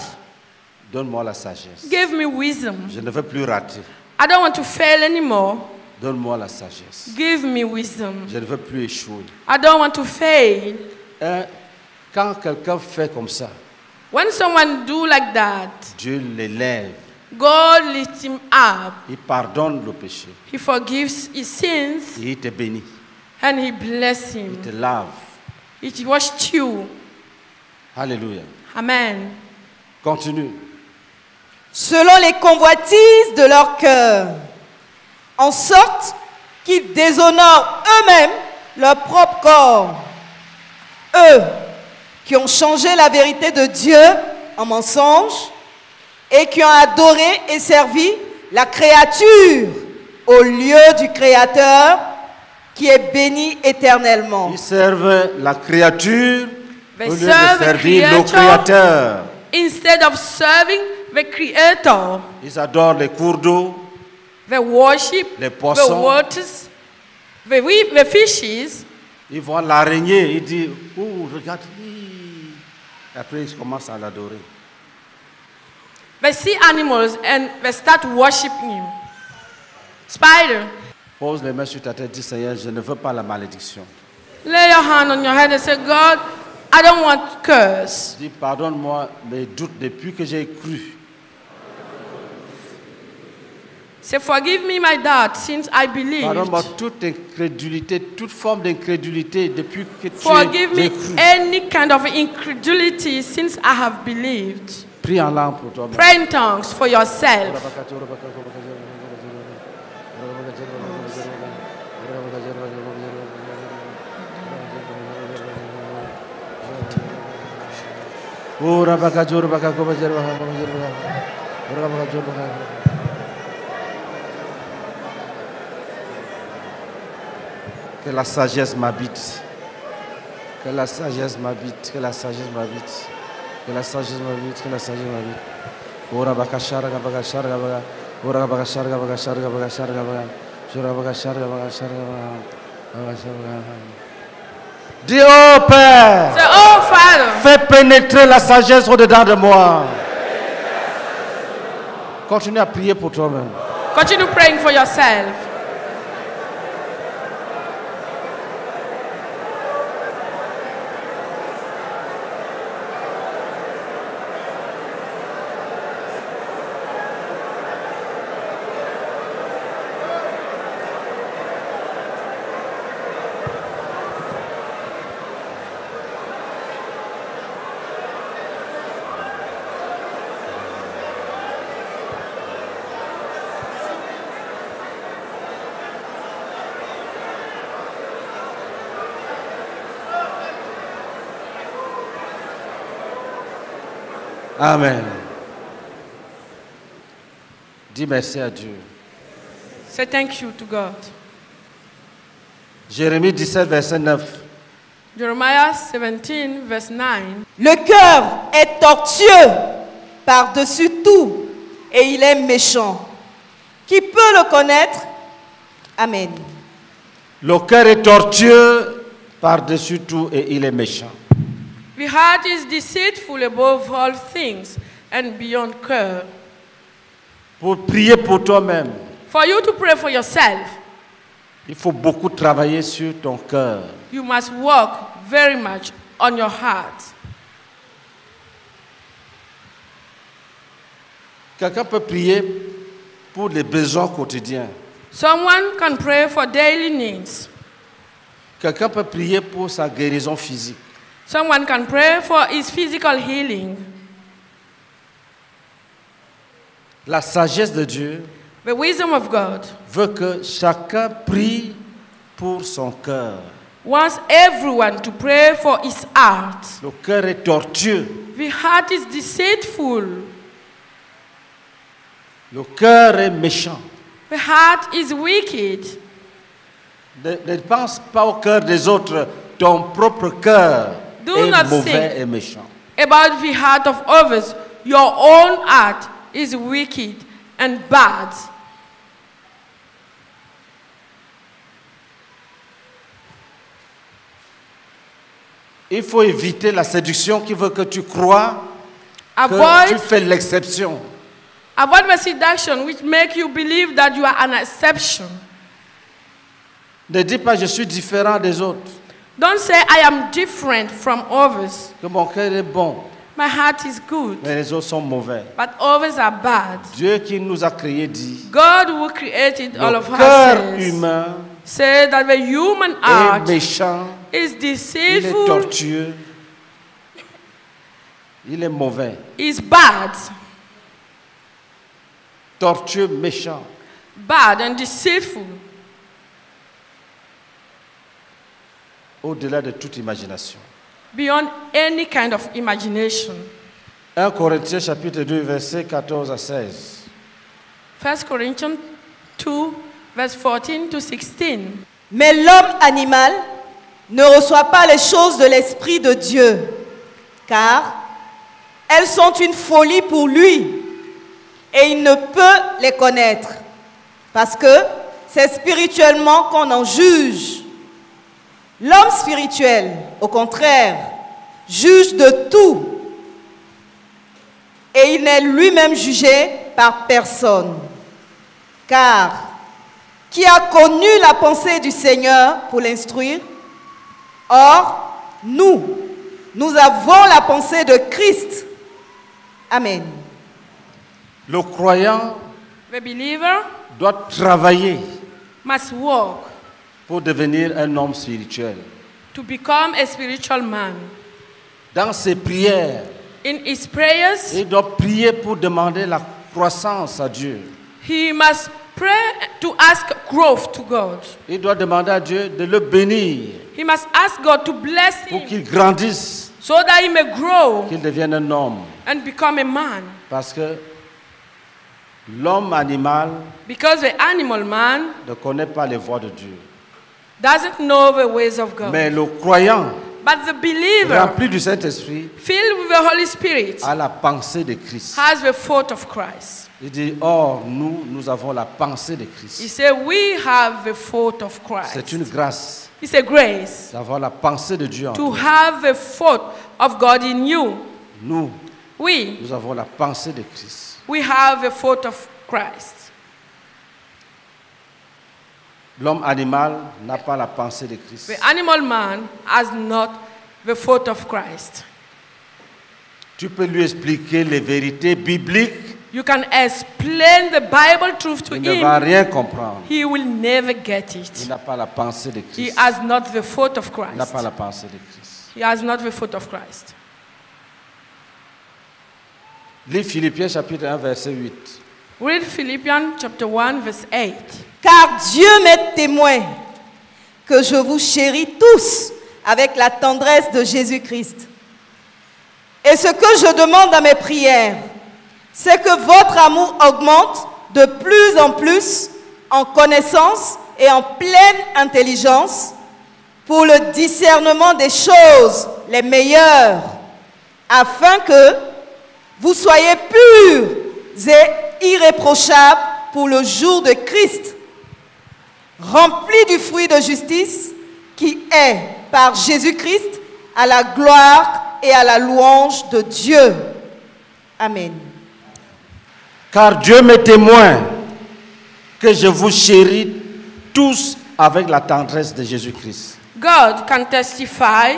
Speaker 1: donne-moi la sagesse.
Speaker 2: give me wisdom.
Speaker 1: Je ne veux plus rater.
Speaker 2: I don't want to fail anymore.
Speaker 1: Donne-moi la sagesse.
Speaker 2: Give me wisdom.
Speaker 1: Je ne veux plus échouer.
Speaker 2: I don't want to fail.
Speaker 1: Quand quelqu'un fait comme ça,
Speaker 2: When someone do like that,
Speaker 1: Dieu l'élève.
Speaker 2: God lifts him up.
Speaker 1: Il pardonne le péché.
Speaker 2: He forgives his sins
Speaker 1: Et il te bénit.
Speaker 2: and he blesses
Speaker 1: Il
Speaker 2: him.
Speaker 1: te lave.
Speaker 2: It washed you.
Speaker 1: Alléluia.
Speaker 2: Amen.
Speaker 1: Continue.
Speaker 3: selon les convoitises de leur cœur, en sorte qu'ils déshonorent eux-mêmes leur propre corps. Eux qui ont changé la vérité de Dieu en mensonge et qui ont adoré et servi la créature au lieu du Créateur qui est béni éternellement.
Speaker 1: Ils servent la créature
Speaker 2: They
Speaker 1: au lieu de
Speaker 2: serve the
Speaker 1: servir le
Speaker 2: Creator.
Speaker 1: Créateur.
Speaker 2: Instead of serving the Creator,
Speaker 1: Ils adorent les cours d'eau,
Speaker 2: they worship
Speaker 1: les
Speaker 2: the
Speaker 1: poissons.
Speaker 2: waters, the fishes.
Speaker 1: Ils voient l'araignée, ils disent, oh, regarde. Et après, ils commencent à l'adorer.
Speaker 2: They see animals and they start worshiping him. Spider,
Speaker 1: Pose les mains sur ta tête, dis Seigneur, je ne veux pas la malédiction.
Speaker 2: lay your hand on your head and say, God, I don't want curse.
Speaker 1: Dis, pardonne-moi mes doutes depuis que j'ai cru.
Speaker 2: Say, forgive me my doubt since I believed.
Speaker 1: Pardonne-moi toute incrédulité, toute forme d'incrédulité depuis que
Speaker 2: Forgive
Speaker 1: j'ai
Speaker 2: me
Speaker 1: cru.
Speaker 2: any kind of incredulity since I have believed.
Speaker 1: Prie en langue pour toi.
Speaker 2: Pray in tongues for yourself.
Speaker 1: Que la sagesse m'habite. Que la sagesse m'habite. Que la sagesse m'habite. Que la sagesse m'habite. Que la sagesse m'habite. Ora baka sharga baka sharga baka. Ora baka sharga baka sharga baka sharga baka. Shura baka sharga baka sharga baka. Dis oh Père,
Speaker 2: Say, oh Father,
Speaker 1: fais pénétrer la sagesse au-dedans de moi. Continue à prier pour toi-même.
Speaker 2: continue praying for yourself.
Speaker 1: Amen. Dis merci à Dieu.
Speaker 2: Say thank you to God.
Speaker 1: Jérémie 17, verset 9.
Speaker 2: Jeremiah 17, verse 9.
Speaker 3: Le cœur est tortueux par-dessus tout et il est méchant. Qui peut le connaître? Amen.
Speaker 1: Le cœur est tortueux par-dessus tout et il est méchant.
Speaker 2: The heart is deceitful above all things and beyond cure.
Speaker 1: Pour prier pour toi-même,
Speaker 2: For you to pray for yourself,
Speaker 1: Il faut beaucoup travailler sur ton cœur.
Speaker 2: You must work very much on your heart.
Speaker 1: Quelqu'un peut prier pour les besoins quotidiens.
Speaker 2: Someone can pray for daily needs.
Speaker 1: Quelqu'un peut prier pour sa guérison physique.
Speaker 2: Someone can pray for his physical healing.
Speaker 1: La sagesse de Dieu
Speaker 2: The wisdom of God
Speaker 1: veut que chacun prie pour son cœur.
Speaker 2: wants everyone to pray for his heart.
Speaker 1: Le cœur est tortueux.
Speaker 2: The heart is deceitful.
Speaker 1: Le cœur est méchant.
Speaker 2: The heart is wicked.
Speaker 1: Ne pense pas au cœur des autres. Ton propre cœur
Speaker 2: Do
Speaker 1: est
Speaker 2: not
Speaker 1: mauvais
Speaker 2: think
Speaker 1: et méchant.
Speaker 2: about the heart of others. Your own heart is wicked and bad.
Speaker 1: Il faut éviter la séduction qui veut que tu crois que tu
Speaker 2: Avoid,
Speaker 1: fais l'exception.
Speaker 2: avoid the seduction which make you believe that you are an exception.
Speaker 1: Ne dis pas je suis différent des autres,
Speaker 2: Don't say I am different from others.
Speaker 1: que mon cœur est bon,
Speaker 2: My heart is good,
Speaker 1: mais les autres sont mauvais.
Speaker 2: but others are bad.
Speaker 1: Dieu qui nous a créés dit,
Speaker 2: God who created all of
Speaker 1: le
Speaker 2: us
Speaker 1: cœur
Speaker 2: says,
Speaker 1: humain
Speaker 2: say that the human
Speaker 1: est
Speaker 2: heart
Speaker 1: méchant,
Speaker 2: is
Speaker 1: il est
Speaker 2: deceitful,
Speaker 1: tortueux, il est mauvais,
Speaker 2: is bad,
Speaker 1: tortueux, méchant.
Speaker 2: bad and deceitful,
Speaker 1: Au-delà de toute imagination.
Speaker 2: beyond any kind of imagination.
Speaker 1: 1 Corinthiens chapitre 2 versets 14 à 16.
Speaker 2: 1 Corinthians 2, verse 14 to 16.
Speaker 3: Mais l'homme animal ne reçoit pas les choses de l'Esprit de Dieu, car elles sont une folie pour lui, et il ne peut les connaître, parce que c'est spirituellement qu'on en juge. L'homme spirituel, au contraire, juge de tout, et il n'est lui-même jugé par personne. Car qui a connu la pensée du Seigneur pour l'instruire? Or, nous avons la pensée de Christ. Amen.
Speaker 1: Le croyant
Speaker 2: The believer
Speaker 1: doit travailler
Speaker 2: must work
Speaker 1: pour devenir un homme spirituel.
Speaker 2: to become a spiritual man.
Speaker 1: Dans ses prières,
Speaker 2: In his prayers,
Speaker 1: il doit prier pour demander la croissance à Dieu.
Speaker 2: he must pray to ask growth to God.
Speaker 1: Il doit demander à Dieu de le bénir
Speaker 2: He must ask God to bless
Speaker 1: pour
Speaker 2: him
Speaker 1: qu'il grandisse,
Speaker 2: so that he may grow
Speaker 1: qu'il devienne un homme.
Speaker 2: and become a man.
Speaker 1: Parce que l'homme animal
Speaker 2: Because the animal man
Speaker 1: ne connaît pas les voies de Dieu.
Speaker 2: doesn't know the ways of God.
Speaker 1: Mais le croyant,
Speaker 2: But the believer,
Speaker 1: rempli du Saint-Esprit,
Speaker 2: filled with the Holy Spirit,
Speaker 1: a la pensée de Christ.
Speaker 2: has the thought of Christ.
Speaker 1: Il dit, or, nous avons la pensée de
Speaker 2: He
Speaker 1: Christ.
Speaker 2: said, we have the thought of
Speaker 1: C'est
Speaker 2: Christ.
Speaker 1: une grâce
Speaker 2: It's a grace
Speaker 1: d'avoir la pensée de Dieu en
Speaker 2: to
Speaker 1: nous.
Speaker 2: have the thought of God in you.
Speaker 1: Nous
Speaker 2: We
Speaker 1: avons la pensée de Christ.
Speaker 2: have the thought of Christ.
Speaker 1: L'homme animal n'a pas la pensée de Christ.
Speaker 2: The animal man has not the thought of Christ.
Speaker 1: Tu peux lui expliquer les vérités bibliques,
Speaker 2: You can explain the Bible truth to
Speaker 1: il ne va
Speaker 2: him.
Speaker 1: rien comprendre.
Speaker 2: He will never get
Speaker 1: Il
Speaker 2: it.
Speaker 1: n'a pas la pensée de
Speaker 2: He
Speaker 1: Christ.
Speaker 2: has not the thought of
Speaker 1: Il n'a
Speaker 2: Christ.
Speaker 1: pas la pensée de Christ.
Speaker 2: He has not the thought of Christ.
Speaker 1: Lis Philippiens chapitre 1 verset 8.
Speaker 2: Read Philippians chapter 1, verse 8.
Speaker 3: Car Dieu m'est témoin que je vous chéris tous avec la tendresse de Jésus-Christ. Et ce que je demande à mes prières, c'est que votre amour augmente de plus en plus en connaissance et en pleine intelligence pour le discernement des choses les meilleures, afin que vous soyez purs et irréprochables pour le jour de Christ, remplis du fruit de justice qui est, par Jésus-Christ, à la gloire et à la louange de Dieu. Amen.
Speaker 1: Car Dieu m'est témoin que je vous chéris tous avec la tendresse de Jésus-Christ.
Speaker 2: God can testify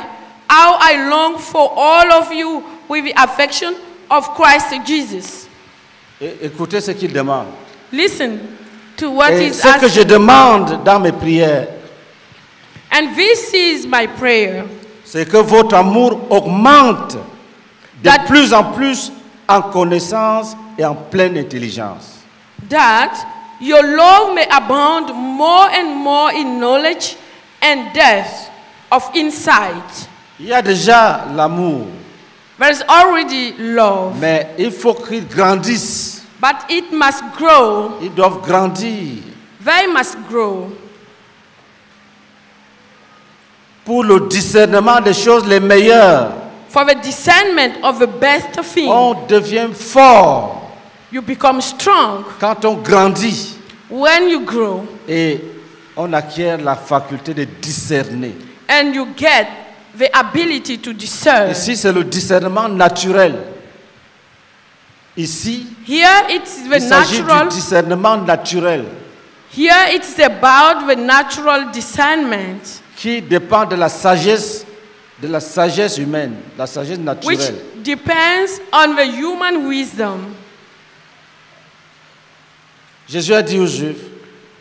Speaker 2: how I long for all of you with the affection of Christ Jesus.
Speaker 1: Et écoutez ce qu'il demande.
Speaker 2: Listen to what
Speaker 1: Et
Speaker 2: he's
Speaker 1: ce que je
Speaker 2: asking.
Speaker 1: demande dans mes prières,
Speaker 2: And this is my prayer,
Speaker 1: c'est que votre amour augmente de
Speaker 2: That-
Speaker 1: plus en plus en connaissance et en pleine intelligence.
Speaker 2: that your love may abound more and more in knowledge and depth of insight.
Speaker 1: Il y a déjà l'amour,
Speaker 2: There is already love,
Speaker 1: mais il faut qu'il grandisse.
Speaker 2: but it must grow.
Speaker 1: Ils doivent grandir
Speaker 2: They must grow
Speaker 1: pour le discernement des choses les meilleures.
Speaker 2: for the discernment of the best thing.
Speaker 1: On devient fort
Speaker 2: You become strong
Speaker 1: quand on grandit
Speaker 2: when you grow
Speaker 1: et on acquiert la faculté de discerner.
Speaker 2: and you get the ability to discern.
Speaker 1: Ici, c'est le discernement naturel. Ici,
Speaker 2: Here it's the
Speaker 1: il s'agit
Speaker 2: natural.
Speaker 1: du discernement naturel
Speaker 2: Here it's about the natural discernment,
Speaker 1: qui dépend de la sagesse humaine, la sagesse
Speaker 2: which
Speaker 1: naturelle.
Speaker 2: depends on the human wisdom.
Speaker 1: Jésus a dit aux Juifs,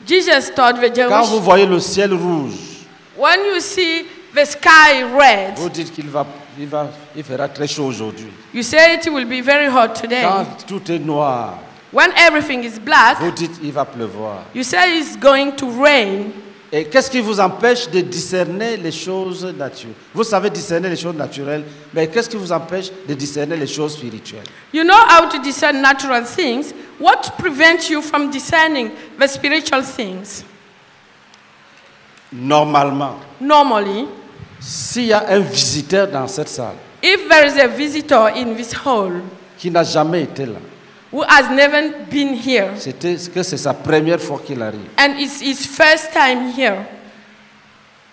Speaker 2: Jesus taught the
Speaker 1: quand vous
Speaker 2: Jewish,
Speaker 1: voyez le ciel rouge,
Speaker 2: when you see the sky red,
Speaker 1: vous dites il fera très chaud aujourd'hui.
Speaker 2: you say it will be very hot today.
Speaker 1: Quand tout est noir,
Speaker 2: When everything is black,
Speaker 1: vous dites il va pleuvoir.
Speaker 2: you say it's going to rain.
Speaker 1: Et qu'est-ce qui vous empêche de discerner les choses naturelles? Vous savez discerner les choses naturelles, mais qu'est-ce qui vous empêche de discerner les choses spirituelles?
Speaker 2: You know how to discern natural things. What prevents you from discerning the spiritual things?
Speaker 1: Normalement,
Speaker 2: Normally,
Speaker 1: s'il y a un visiteur dans cette salle
Speaker 2: if there is a visitor in this hall
Speaker 1: qui n'a jamais été là,
Speaker 2: who has never been here
Speaker 1: c'est sa première fois qu'il arrive,
Speaker 2: and it's his first time here,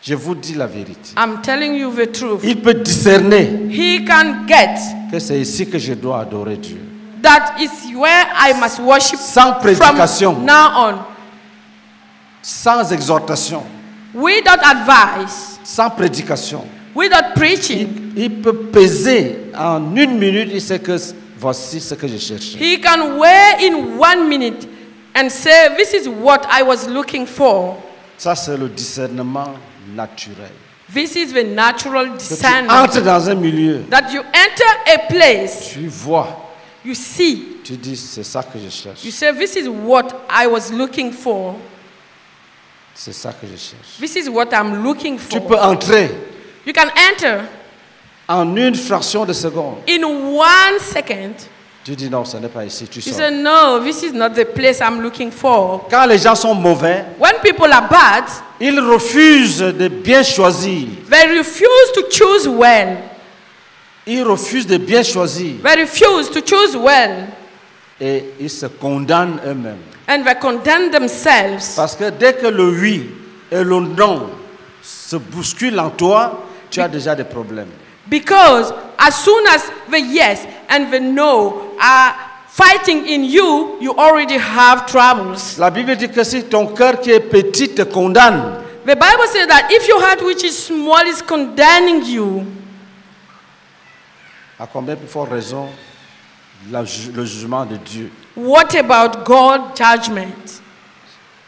Speaker 1: je vous dis la vérité.
Speaker 2: I'm telling you the truth.
Speaker 1: Il peut discerner
Speaker 2: He can get
Speaker 1: que c'est ici que je dois adorer Dieu.
Speaker 2: that is where I must worship
Speaker 1: Sans prédication,
Speaker 2: from now on,
Speaker 1: sans exhortation,
Speaker 2: without advice,
Speaker 1: sans prédication.
Speaker 2: without preaching.
Speaker 1: Il peut peser en 1 minute, il sait que voici ce que je cherchais.
Speaker 2: He can weigh in 1 minute and say, this is what I was looking for.
Speaker 1: Ça, c'est le discernement naturel.
Speaker 2: This is the natural
Speaker 1: Que tu
Speaker 2: discernment.
Speaker 1: entres dans un milieu,
Speaker 2: That you enter a place,
Speaker 1: tu vois,
Speaker 2: you see,
Speaker 1: tu dis, c'est ça que je cherche.
Speaker 2: you say, this is what I was looking for.
Speaker 1: C'est ça que je cherche.
Speaker 2: This is what I'm looking
Speaker 1: Tu peux
Speaker 2: for.
Speaker 1: entrer
Speaker 2: You can enter
Speaker 1: en une fraction de seconde.
Speaker 2: in 1 second.
Speaker 1: Tu dis, non, ce n'est pas ici, tu
Speaker 2: You
Speaker 1: sors.
Speaker 2: say, no, this is not the place I'm looking for.
Speaker 1: Quand les gens sont mauvais,
Speaker 2: When people are bad,
Speaker 1: ils refusent de bien choisir.
Speaker 2: they refuse to choose well.
Speaker 1: Ils refusent de bien choisir.
Speaker 2: They refuse to choose well.
Speaker 1: Et ils se condamnent eux-mêmes.
Speaker 2: And they condemn themselves.
Speaker 1: Parce que dès que le oui et le non se bousculent en toi, tu as déjà des problèmes.
Speaker 2: Because as soon as the yes and the no are fighting in you, you already have troubles.
Speaker 1: La Bible dit que si ton cœur qui est petit te condamne,
Speaker 2: The Bible says that if your heart which is small is condemning you,
Speaker 1: à combien plus forte raison le jugement de Dieu,
Speaker 2: what about God's judgment?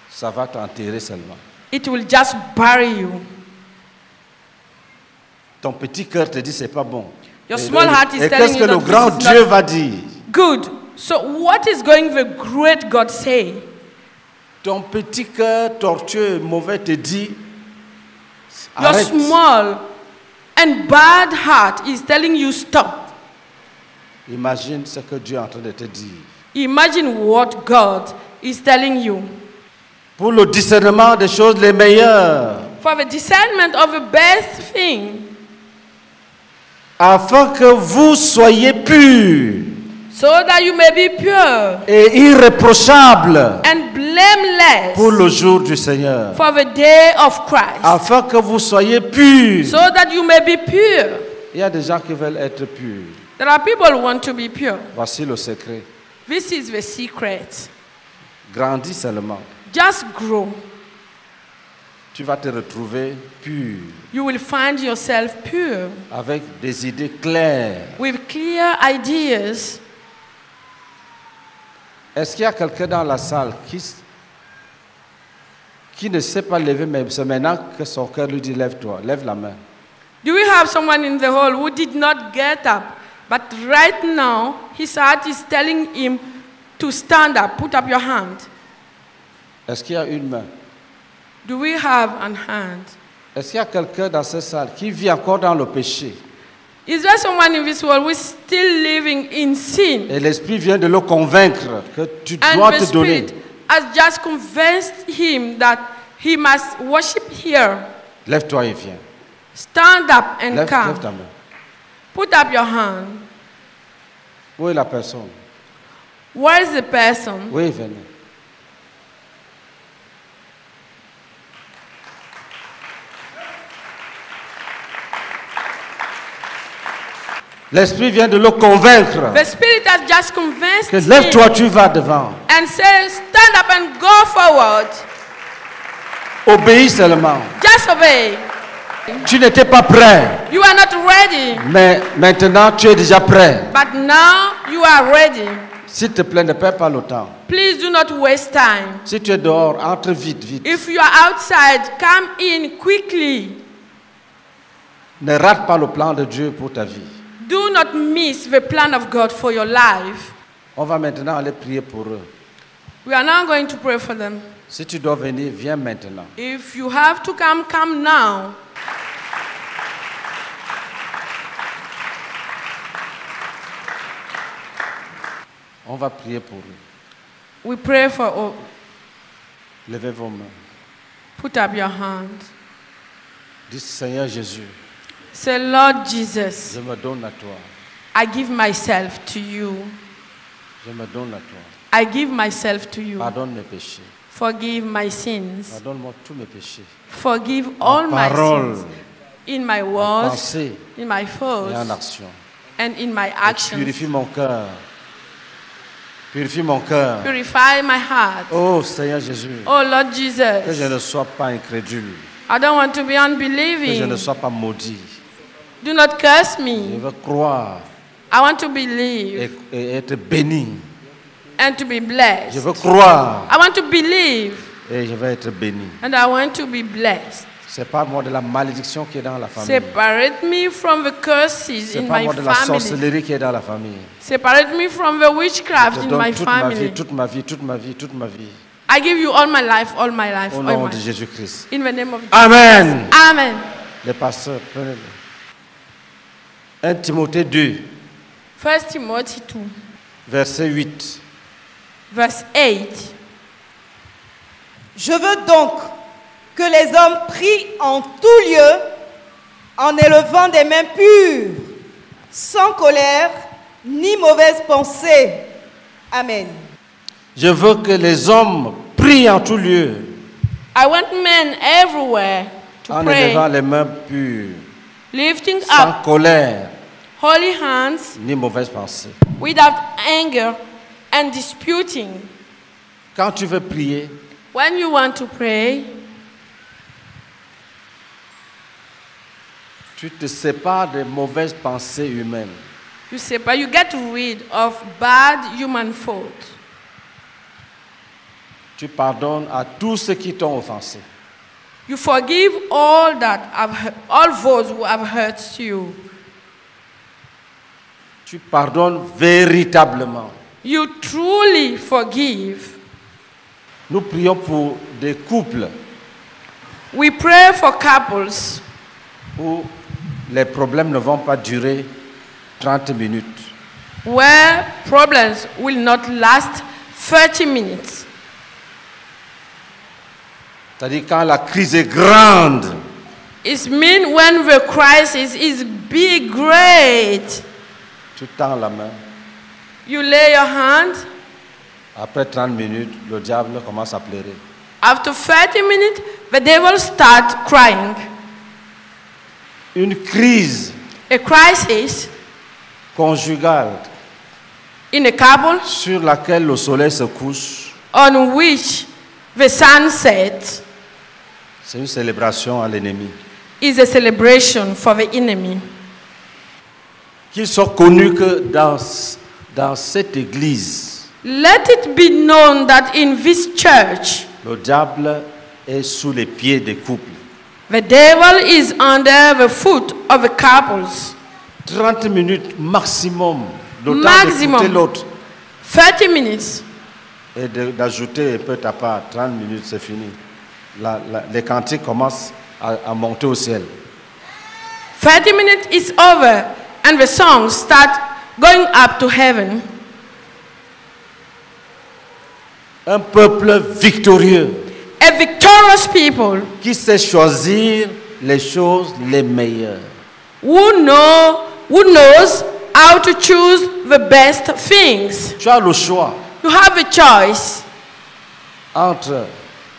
Speaker 1: ça va t'enterrer seulement.
Speaker 2: It will just bury you.
Speaker 1: Ton petit cœur te dit c'est pas bon.
Speaker 2: Your small heart is
Speaker 1: Et
Speaker 2: telling
Speaker 1: qu'est-ce
Speaker 2: you
Speaker 1: que le
Speaker 2: that
Speaker 1: grand
Speaker 2: this is
Speaker 1: Dieu
Speaker 2: not
Speaker 1: va dire?
Speaker 2: good. So what is going the great God say?
Speaker 1: Ton petit cœur tortueux et mauvais te dit
Speaker 2: Your
Speaker 1: arrête.
Speaker 2: small and bad heart is telling you stop.
Speaker 1: Imagine ce que Dieu est en train de te dire.
Speaker 2: Imagine what God is telling you.
Speaker 1: Pour le discernement des choses les meilleures,
Speaker 2: For the discernment of the best thing,
Speaker 1: afin que vous soyez purs
Speaker 2: so that you may be pure
Speaker 1: et irréprochables
Speaker 2: and blameless
Speaker 1: pour le jour du Seigneur.
Speaker 2: for the day of Christ,
Speaker 1: Afin que vous soyez purs.
Speaker 2: so that you may be pure.
Speaker 1: Il y a des gens qui veulent être purs.
Speaker 2: There are people who want to be pure.
Speaker 1: Voici le secret.
Speaker 2: This is the secret.
Speaker 1: Grandis seulement.
Speaker 2: Just grow.
Speaker 1: tu vas te retrouver pur,
Speaker 2: You will find yourself pure,
Speaker 1: avec des idées claires.
Speaker 2: with clear ideas.
Speaker 1: Est-ce qu'il y a quelqu'un dans la salle qui ne sait pas lever, mais c'est maintenant que son cœur lui dit lève-toi, lève la main.
Speaker 2: Do we have someone in the hall who did not get up, but right now his heart is telling him to stand up, put up your hand?
Speaker 1: Est-ce qu'il y a une main?
Speaker 2: Do we have an hand?
Speaker 1: Est-ce qu'il y a quelqu'un dans cette salle qui vit encore dans le péché?
Speaker 2: Is there someone in this world who is still living in sin?
Speaker 1: Et l'Esprit vient de le convaincre que tu
Speaker 2: And
Speaker 1: dois
Speaker 2: the
Speaker 1: te donner.
Speaker 2: Spirit has just convinced him that he must worship here.
Speaker 1: Lève-toi et viens.
Speaker 2: Stand up and
Speaker 1: Lève
Speaker 2: come.
Speaker 1: ta main.
Speaker 2: Put up your hand.
Speaker 1: Où est la personne?
Speaker 2: Where is the person?
Speaker 1: Oui, venez. L'Esprit vient de le convaincre
Speaker 2: The Spirit has just convinced
Speaker 1: que
Speaker 2: him
Speaker 1: lève-toi, tu vas devant.
Speaker 2: and says, stand up and go forward.
Speaker 1: Obéis seulement.
Speaker 2: Just obey.
Speaker 1: Tu n'étais pas prêt,
Speaker 2: You are not ready,
Speaker 1: mais maintenant tu es déjà prêt.
Speaker 2: but now you are ready.
Speaker 1: S'il te plaît, ne perds pas le temps.
Speaker 2: Please do not waste time.
Speaker 1: Si tu es dehors, entre vite, vite.
Speaker 2: If you are outside, come in quickly.
Speaker 1: Ne rate pas le plan de Dieu pour ta vie.
Speaker 2: Do not miss the plan of God for your life.
Speaker 1: On va maintenant aller prier pour eux.
Speaker 2: We are now going to pray for them.
Speaker 1: Si tu dois venir, viens maintenant.
Speaker 2: If you have to come, come now.
Speaker 1: On va prier pour eux.
Speaker 2: We pray for all.
Speaker 1: Levez vos mains.
Speaker 2: Put up your hand.
Speaker 1: Dis, Seigneur Jésus,
Speaker 2: Say, Lord Jesus,
Speaker 1: je me donne à toi.
Speaker 2: I give myself to you.
Speaker 1: Je me donne à toi.
Speaker 2: I give myself to you.
Speaker 1: Pardonne mes péchés.
Speaker 2: Forgive my sins.
Speaker 1: Pardonne-moi tous mes péchés.
Speaker 2: Forgive all my
Speaker 1: parole,
Speaker 2: sins. In my
Speaker 1: en
Speaker 2: words,
Speaker 1: pensée
Speaker 2: in my
Speaker 1: et en
Speaker 2: thoughts,
Speaker 1: action.
Speaker 2: and in my
Speaker 1: Et
Speaker 2: actions.
Speaker 1: purifie mon cœur. Purifie mon cœur.
Speaker 2: Purify my heart.
Speaker 1: Oh Seigneur Jésus,
Speaker 2: Oh Lord
Speaker 1: que je
Speaker 2: Jesus,
Speaker 1: ne sois pas incrédule.
Speaker 2: I don't want to be
Speaker 1: Que je ne
Speaker 2: unbelieving.
Speaker 1: sois pas maudit.
Speaker 2: Do not curse
Speaker 1: Je
Speaker 2: me.
Speaker 1: veux croire
Speaker 2: I want to believe
Speaker 1: et être béni.
Speaker 2: and to be
Speaker 1: Je
Speaker 2: blessed.
Speaker 1: veux croire
Speaker 2: I want to believe
Speaker 1: et je vais être béni.
Speaker 2: and I want to be blessed.
Speaker 1: Sépare-moi de la malédiction qui est dans la famille.
Speaker 2: Separate me from the curses in my
Speaker 1: Sépare-moi de la
Speaker 2: family.
Speaker 1: sorcellerie qui est dans la famille.
Speaker 2: Separate me from the
Speaker 1: Je
Speaker 2: witchcraft
Speaker 1: te
Speaker 2: in
Speaker 1: donne
Speaker 2: my
Speaker 1: toute ma vie,
Speaker 2: family.
Speaker 1: toute ma vie, toute ma vie, toute ma vie.
Speaker 2: I give you all my life, all my life,
Speaker 1: Au
Speaker 2: all
Speaker 1: nom
Speaker 2: my
Speaker 1: de
Speaker 2: life.
Speaker 1: Jésus-Christ.
Speaker 2: In the name of Jesus.
Speaker 1: Amen.
Speaker 2: Amen.
Speaker 1: Les pasteurs, prenez-le. 1 Timothée 2,
Speaker 2: 1 Timothy 2,
Speaker 1: verset 8.
Speaker 2: verse 8.
Speaker 3: Je veux donc que les hommes prient en tout lieu, en élevant des mains pures, sans colère ni mauvaise pensée. Amen.
Speaker 1: Je veux que les hommes prient en tout lieu,
Speaker 2: I want men everywhere to
Speaker 1: en
Speaker 2: pray,
Speaker 1: élevant les mains pures,
Speaker 2: lifting
Speaker 1: sans
Speaker 2: up
Speaker 1: colère
Speaker 2: holy hands
Speaker 1: ni mauvaise pensée.
Speaker 2: without anger and disputing.
Speaker 1: Quand tu veux prier,
Speaker 2: When you want to pray,
Speaker 1: tu te sépares des mauvaises pensées humaines.
Speaker 2: you say, but you get rid of bad human thoughts.
Speaker 1: Tu pardonnes à tous ceux qui t'ont offensé.
Speaker 2: You forgive all all those who have hurt you.
Speaker 1: Tu pardonnes véritablement.
Speaker 2: You truly forgive.
Speaker 1: Nous prions pour des couples
Speaker 2: We pray for couples
Speaker 1: où les problèmes ne vont pas durer 30 minutes.
Speaker 2: where problems will not last 30 minutes.
Speaker 1: C'est-à-dire quand la crise est grande,
Speaker 2: It means when the crisis is big, great,
Speaker 1: tu tends la main.
Speaker 2: you lay your hand.
Speaker 1: Après 30 minutes, le diable commence à pleurer.
Speaker 2: After 30 minutes, the devil starts crying.
Speaker 1: Une crise
Speaker 2: A crisis
Speaker 1: conjugale
Speaker 2: in a couple
Speaker 1: sur laquelle le soleil se couche
Speaker 2: on which the sun sets
Speaker 1: C'est une célébration à l'ennemi.
Speaker 2: Is a celebration for the enemy.
Speaker 1: Qu'ils soient connus que dans cette église,
Speaker 2: Let it be known that in this church,
Speaker 1: le diable est sous les pieds des couples.
Speaker 2: the devil is under the foot of the couples.
Speaker 1: 30 minutes maximum, le temps
Speaker 2: Maximum.
Speaker 1: d'écouter l'autre.
Speaker 2: 30 minutes.
Speaker 1: Et d'ajouter un peu ta part, 30 minutes, c'est fini. Les cantiques commencent à monter au ciel.
Speaker 2: 30 minutes is over and the songs start going up to heaven.
Speaker 1: Un peuple victorieux
Speaker 2: A victorious people
Speaker 1: qui sait choisir les choses les meilleures.
Speaker 2: who knows how to choose the best things.
Speaker 1: Tu as le choix
Speaker 2: You have a choice
Speaker 1: entre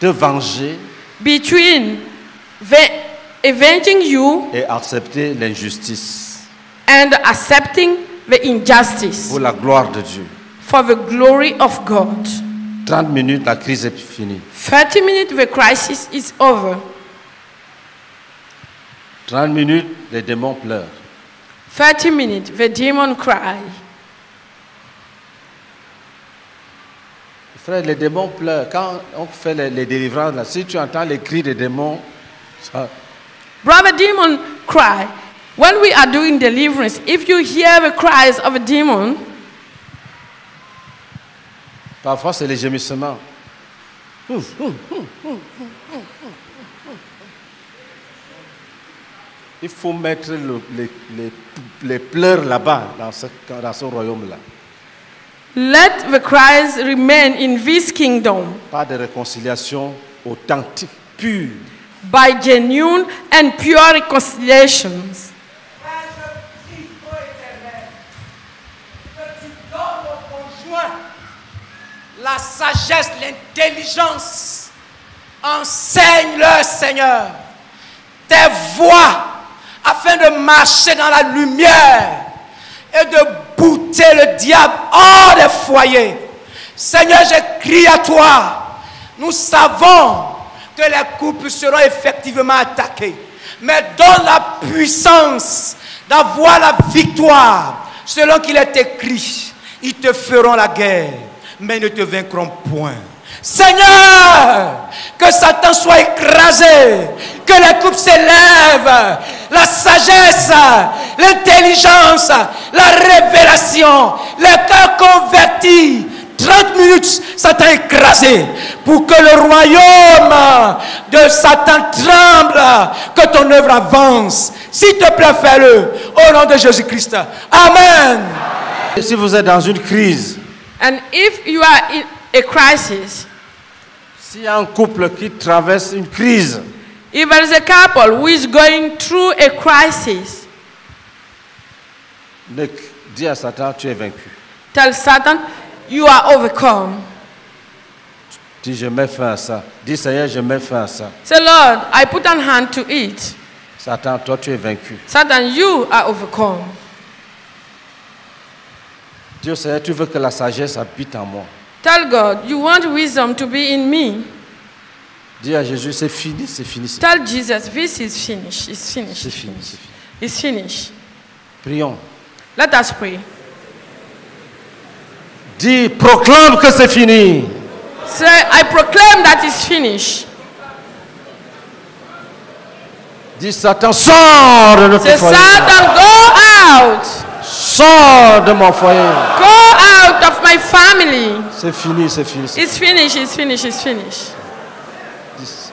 Speaker 1: te venger
Speaker 2: between avenging you
Speaker 1: et accepter l'injustice
Speaker 2: and accepting the injustice
Speaker 1: pour la gloire de Dieu.
Speaker 2: for the glory of God.
Speaker 1: 30 minutes, la crise est finie.
Speaker 2: 30 minutes, the crisis is over.
Speaker 1: 30 minutes, les démons pleurent.
Speaker 2: 30 minutes, the demon cry.
Speaker 1: Frère, les démons pleurent. Quand on fait les délivrances, là, si tu entends les cris des démons, ça,
Speaker 2: Brother, demon cry. When we are doing deliverance, if you hear the cries of a demon,
Speaker 1: parfois c'est les gémissements. Il faut mettre les pleurs là-bas, dans ce royaume-là.
Speaker 2: let the cries remain in this kingdom
Speaker 1: Pas de réconciliation authentique, pure.
Speaker 2: by genuine and pure reconciliations.
Speaker 3: Père, je prie, ô Éternel, que tu donnes aux conjoints la sagesse, l'intelligence. Enseigne-leur, Seigneur, tes voies afin de marcher dans la lumière et de bouter le diable hors des foyers. Seigneur, je crie à toi. Nous savons que les couples seront effectivement attaqués. Mais donne la puissance d'avoir la victoire. Selon qu'il est écrit, ils te feront la guerre, mais ils ne te vaincront point. Seigneur, que Satan soit écrasé, que les couples s'élèvent, la sagesse, l'intelligence, la révélation, les cœurs convertis. 30 minutes, Satan écrasé, pour que le royaume de Satan tremble, que ton œuvre avance. S'il te plaît, fais-le, au nom de Jésus-Christ. Amen.
Speaker 1: Et si vous êtes dans une crise,
Speaker 2: And if you are in a crisis,
Speaker 1: s'il y a un couple qui traverse une crise,
Speaker 2: if there is a couple who is going through a crisis,
Speaker 1: dis à Satan, tu es vaincu.
Speaker 2: tell Satan, you are overcome.
Speaker 1: Dis, je mets fin à ça. Dis, Seigneur, je mets fin à ça.
Speaker 2: Say, Lord, I put an hand to it.
Speaker 1: Satan, toi, tu es vaincu.
Speaker 2: Satan, you are overcome.
Speaker 1: Dieu, Seigneur, tu veux que la sagesse habite en moi.
Speaker 2: Tell God, you want wisdom to be in me.
Speaker 1: Dis à Jésus, c'est fini, c'est fini. C'est
Speaker 2: Tell Jesus, this is finished. It's finished.
Speaker 1: c'est
Speaker 2: It's
Speaker 1: fini,
Speaker 2: finished.
Speaker 1: c'est fini.
Speaker 2: It's finished.
Speaker 1: Prions.
Speaker 2: Let us pray.
Speaker 1: Dis, proclame que c'est fini.
Speaker 2: Say, I proclaim that it's finished.
Speaker 1: Dis, Satan, sors de notre
Speaker 2: Say,
Speaker 1: foyer.
Speaker 2: Satan, go out.
Speaker 1: Sors de mon foyer.
Speaker 2: Go out of my family.
Speaker 1: C'est fini, c'est fini.
Speaker 2: It's finished. It's finished. It's finished.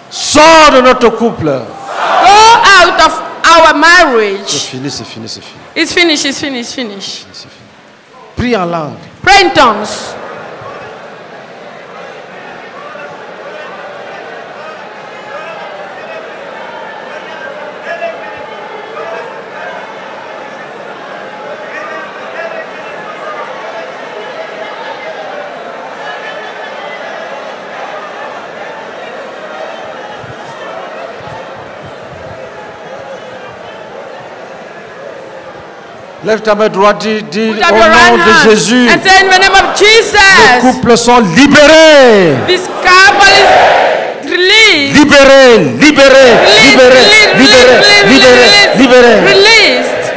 Speaker 1: Sors de notre couple.
Speaker 2: Go out of our
Speaker 1: C'est
Speaker 2: marriage.
Speaker 1: fini, c'est fini, c'est fini.
Speaker 2: It's finished. It's finished. It's finished.
Speaker 1: C'est fini. Prie en langue.
Speaker 2: Pray in tongues.
Speaker 1: Lève ta main droite, dis
Speaker 2: Put
Speaker 1: au
Speaker 2: up your right
Speaker 1: nom de
Speaker 2: hand
Speaker 1: Jésus.
Speaker 2: and say, in the name of
Speaker 1: Les
Speaker 2: Jesus,
Speaker 1: couples sont libérés.
Speaker 2: this couple is Release.
Speaker 1: Libéré, libéré, libéré, libéré, libéré, libéré.
Speaker 2: Released.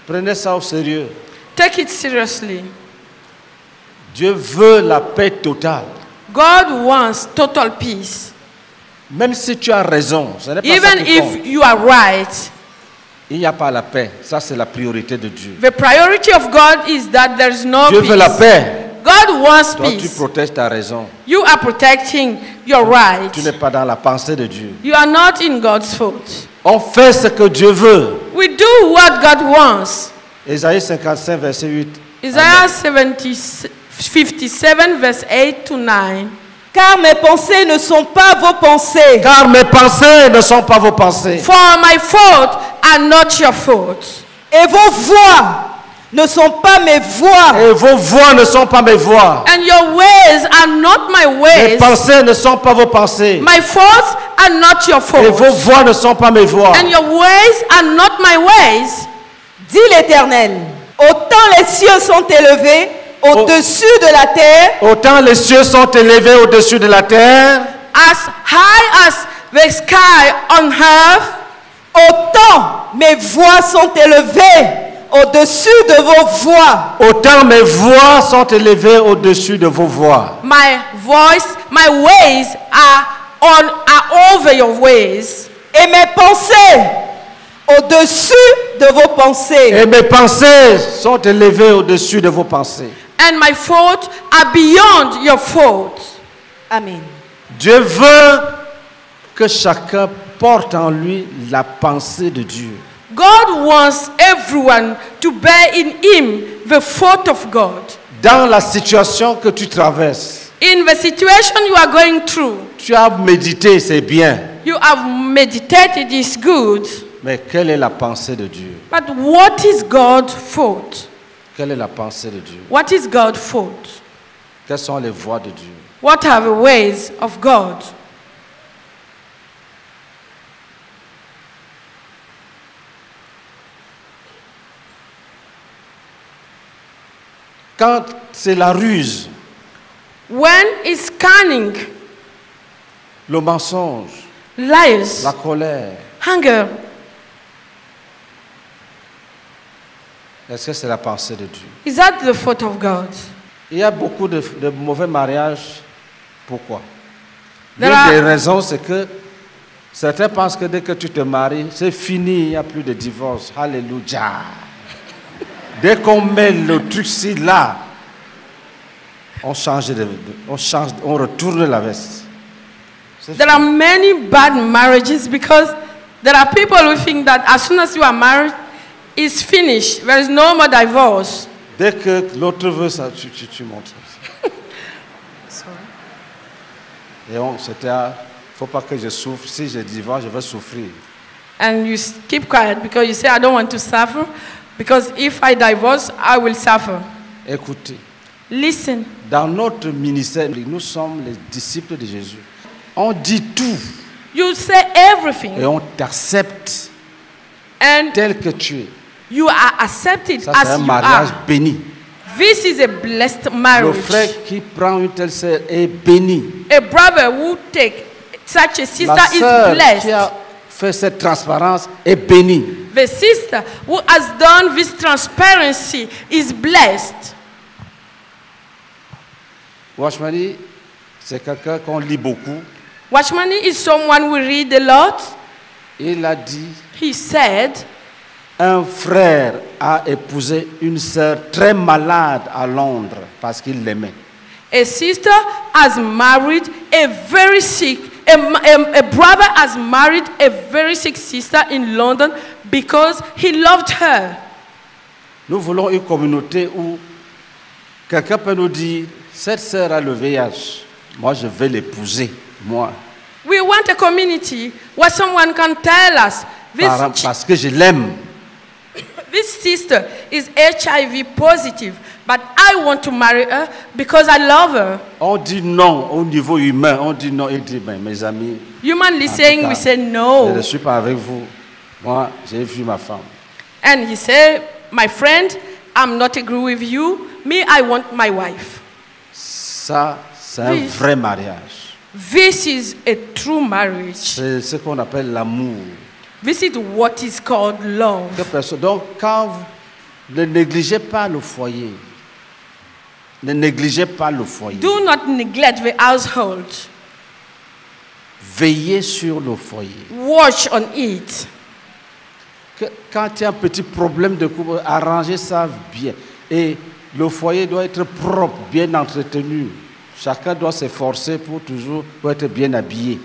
Speaker 1: Prenez ça au sérieux.
Speaker 2: Take it seriously.
Speaker 1: Dieu veut la paix totale.
Speaker 2: God wants total peace.
Speaker 1: Même si tu as raison, ce n'est pas ça
Speaker 2: Even
Speaker 1: qui compte.
Speaker 2: if you are right,
Speaker 1: Il n'y a pas la paix. Ça, c'est la priorité de Dieu.
Speaker 2: the priority of God is that there is no
Speaker 1: Dieu veut la
Speaker 2: peace.
Speaker 1: paix.
Speaker 2: God wants
Speaker 1: Toi, tu
Speaker 2: peace.
Speaker 1: protèges ta raison.
Speaker 2: You are protecting your right.
Speaker 1: Tu n'es pas dans la pensée de Dieu.
Speaker 2: You are not in God's fault.
Speaker 1: On fait ce que Dieu veut.
Speaker 2: We do what God wants.
Speaker 1: Ésaïe 55, verset 8.
Speaker 2: Isaiah 57, verse 8 to 9.
Speaker 3: Car mes pensées ne sont pas vos pensées.
Speaker 1: Car mes pensées ne sont pas vos pensées.
Speaker 2: For my fault are not your fault.
Speaker 3: Et vos voix ne sont pas mes voix.
Speaker 1: Et vos voix ne sont pas mes voix.
Speaker 2: And your ways are not my
Speaker 1: Mes
Speaker 2: ways.
Speaker 1: pensées ne sont pas vos pensées.
Speaker 2: My faults are not your
Speaker 1: Et vos
Speaker 2: faults.
Speaker 1: voix ne sont pas mes voix.
Speaker 2: And your ways are not my ways.
Speaker 3: Dit l'Éternel. Autant les cieux sont élevés au-dessus de la terre,
Speaker 1: Autant les cieux sont élevés au-dessus de la terre,
Speaker 2: As high as the sky on earth,
Speaker 3: autant mes voix sont élevées au-dessus de vos voix.
Speaker 1: autant mes voix sont élevées au-dessus de vos voix.
Speaker 2: my voice, my ways are over your ways.
Speaker 3: Et mes pensées au-dessus de vos pensées.
Speaker 1: Et mes pensées sont élevées au-dessus de vos pensées.
Speaker 2: And my faults are beyond your faults.
Speaker 3: Amen.
Speaker 1: Dieu veut que chacun porte en lui la pensée de Dieu.
Speaker 2: God wants everyone to bear in him the thought of God.
Speaker 1: Dans la situation que tu traverses,
Speaker 2: In the situation you are going through,
Speaker 1: tu as médité, c'est bien.
Speaker 2: you have meditated is good.
Speaker 1: Mais quelle est la pensée de Dieu?
Speaker 2: But what is God's fault?
Speaker 1: Quelle est la pensée de Dieu?
Speaker 2: What is God's fault?
Speaker 1: Quelles sont les voies de Dieu?
Speaker 2: What are the ways of God?
Speaker 1: Quand c'est la ruse,
Speaker 2: When is cunning,
Speaker 1: le mensonge,
Speaker 2: lies,
Speaker 1: la colère,
Speaker 2: hunger,
Speaker 1: est-ce que c'est la pensée de Dieu?
Speaker 2: is that the fault of God?
Speaker 1: Il y a beaucoup de mauvais mariages. Pourquoi?
Speaker 2: There
Speaker 1: L'une
Speaker 2: are-
Speaker 1: des raisons, c'est que certains pensent que dès que tu te maries, c'est fini, il n'y a plus de divorce. Alléluia. Dès qu'on met le truc ci, là, on retourne la veste.
Speaker 2: There are many bad marriages because there are people who think that as soon as you are married, it's finished. There is no more divorce.
Speaker 1: Dès que l'autre veut ça, tu montres. Et c'était, faut pas que je souffre. Si je divorce, je vais souffrir.
Speaker 2: And you keep quiet because you say, I don't want to suffer. Because if I divorce, I will suffer.
Speaker 1: Écoutez,
Speaker 2: Listen.
Speaker 1: dans notre ministère, nous sommes les disciples de Jésus. On dit tout
Speaker 2: You say
Speaker 1: et
Speaker 2: everything
Speaker 1: on t'accepte
Speaker 2: and
Speaker 1: tel que tu es.
Speaker 2: you are accepted
Speaker 1: Ça, c'est
Speaker 2: as
Speaker 1: un
Speaker 2: you
Speaker 1: mariage
Speaker 2: are.
Speaker 1: béni.
Speaker 2: This is a blessed
Speaker 1: Le
Speaker 2: marriage.
Speaker 1: frère qui prend une telle sœur est béni.
Speaker 2: A brother who take such a sister
Speaker 1: La
Speaker 2: is
Speaker 1: sœur qui
Speaker 2: blessed.
Speaker 1: a fait cette transparence est bénie.
Speaker 2: The sister who has done this transparency is blessed.
Speaker 1: Washmani, c'est quelqu'un qu'on lit beaucoup.
Speaker 2: Watchmani is someone we read a lot.
Speaker 1: Il a dit,
Speaker 2: He said,
Speaker 1: un frère a épousé une sœur très malade à Londres parce qu'il l'aimait.
Speaker 2: a sister has married a very sick, a brother has married a very sick sister in London because he loved her.
Speaker 1: Nous voulons une communauté où quelqu'un peut nous dire, cette sœur a le VIH, moi je vais l'épouser, moi,
Speaker 2: We want a community where someone can tell us
Speaker 1: parce que je l'aime.
Speaker 2: this sister is HIV positive, but I want to marry her because I love her.
Speaker 1: On dit non au niveau humain, on dit non, il dit, ben, mes amis,
Speaker 2: Humanly
Speaker 1: en tout
Speaker 2: saying,
Speaker 1: cas,
Speaker 2: we say
Speaker 1: je ne
Speaker 2: no.
Speaker 1: suis pas avec vous, moi j'ai vu ma femme.
Speaker 2: And he said, my friend, I'm not agree with you. Me, I want my wife.
Speaker 1: Ça, c'est un
Speaker 2: Oui.
Speaker 1: vrai mariage.
Speaker 2: This is a true marriage.
Speaker 1: C'est ce qu'on appelle l'amour.
Speaker 2: This is what is called love.
Speaker 1: Donc, quand vous ne négligez pas le foyer, ne négligez pas le foyer.
Speaker 2: Do not neglect the household.
Speaker 1: Veillez sur le foyer.
Speaker 2: Watch on it.
Speaker 1: Quand il y a un petit problème de couple, arrangez ça bien. Et le foyer doit être propre, bien entretenu. Chacun doit s'efforcer pour être bien habillé.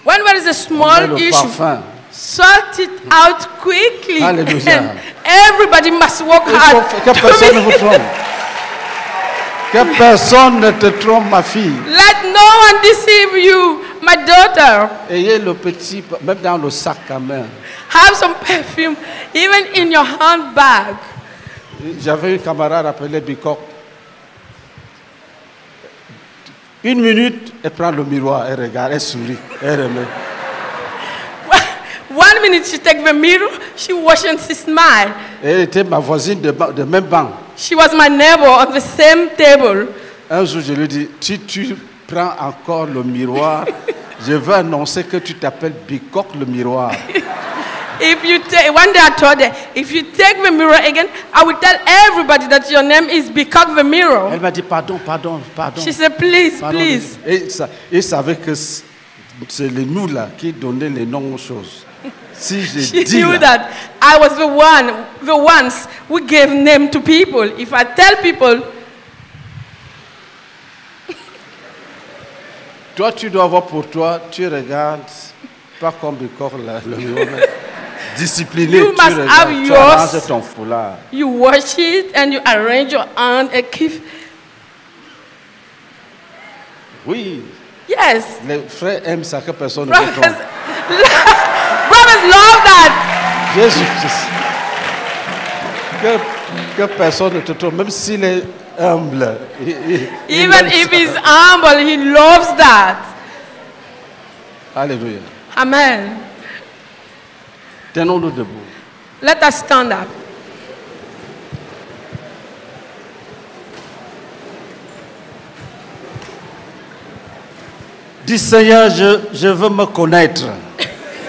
Speaker 2: When there is a
Speaker 1: On met
Speaker 2: small
Speaker 1: le
Speaker 2: issue,
Speaker 1: parfum.
Speaker 2: sort it out quickly.
Speaker 1: Hallelujah.
Speaker 2: And everybody must work
Speaker 1: Il
Speaker 2: hard.
Speaker 1: faut que personne ne vous trompe. Que personne ne te trompe, ma fille.
Speaker 2: Let no one deceive you, my daughter.
Speaker 1: Ayez le petit, même dans le sac à main.
Speaker 2: Have some perfume, even in your handbag.
Speaker 1: J'avais une camarade appelée Bicok. 1 minute, elle prend le miroir, elle regarde, elle sourit, elle remet.
Speaker 2: 1 minute she take the mirror, she wash and she smile.
Speaker 1: Elle était ma voisine de même banc.
Speaker 2: She was my neighbor on the same table.
Speaker 1: Un jour, je lui dis, si tu prends encore le miroir, je veux annoncer que tu t'appelles Bicok le miroir.
Speaker 2: If you take, one day I told her, if you take the mirror again, I will tell everybody that your name is Bicok the mirror.
Speaker 1: Elle m'a dit, pardon.
Speaker 2: She said, please,
Speaker 1: Pardon.
Speaker 2: please.
Speaker 1: Et il savait que c'est les nous là qui donnaient les noms aux choses. Si je
Speaker 2: She
Speaker 1: dis
Speaker 2: knew
Speaker 1: là,
Speaker 2: that I was the ones who gave name to people. If I tell people,
Speaker 1: toi tu dois avoir pour toi, tu regardes, pas comme Bicok le miroir, mais discipliné,
Speaker 2: You
Speaker 1: tu
Speaker 2: must
Speaker 1: regardes,
Speaker 2: have
Speaker 1: tu
Speaker 2: yours.
Speaker 1: arranges ton foulard.
Speaker 2: you wash it and you arrange your hand and keep.
Speaker 1: Oui,
Speaker 2: Yes.
Speaker 1: les frères aiment ça que personne ne
Speaker 2: Brothers,
Speaker 1: se trompe.
Speaker 2: brothers love that.
Speaker 1: Jésus Christ. Que personne ne te trompe, même s'il est humble. il
Speaker 2: Even
Speaker 1: aime
Speaker 2: if
Speaker 1: ça.
Speaker 2: he's humble, he loves that.
Speaker 1: Alléluia.
Speaker 2: Amen.
Speaker 1: Tenons-nous debout.
Speaker 2: Let us stand up.
Speaker 1: Dis Seigneur, je veux me connaître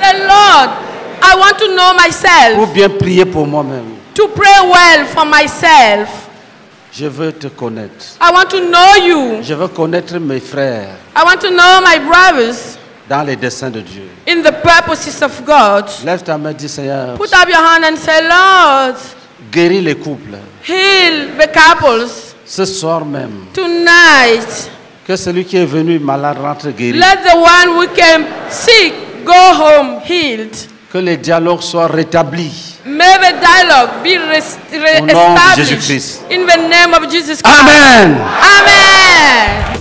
Speaker 2: Say, Lord, I want to know
Speaker 1: pour
Speaker 2: myself,
Speaker 1: bien prier pour moi-même.
Speaker 2: to pray well for myself.
Speaker 1: Je veux te connaître.
Speaker 2: I want to know you.
Speaker 1: Je veux connaître mes frères
Speaker 2: I want to know my brothers
Speaker 1: dans les desseins de Dieu.
Speaker 2: in the purposes of God.
Speaker 1: Lève ta main, dis Seigneur,
Speaker 2: Put up your hand and say, Lord,
Speaker 1: guéris les couples.
Speaker 2: heal the couples
Speaker 1: Ce soir même,
Speaker 2: tonight.
Speaker 1: que celui qui est venu malade rentre guéri.
Speaker 2: Let the one who came sick go home healed.
Speaker 1: Que les dialogues soient rétablis.
Speaker 2: May the dialogue be
Speaker 1: Au nom de
Speaker 2: established
Speaker 1: Jésus-Christ.
Speaker 2: in the name of Jesus Christ.
Speaker 1: Amen.
Speaker 2: Amen.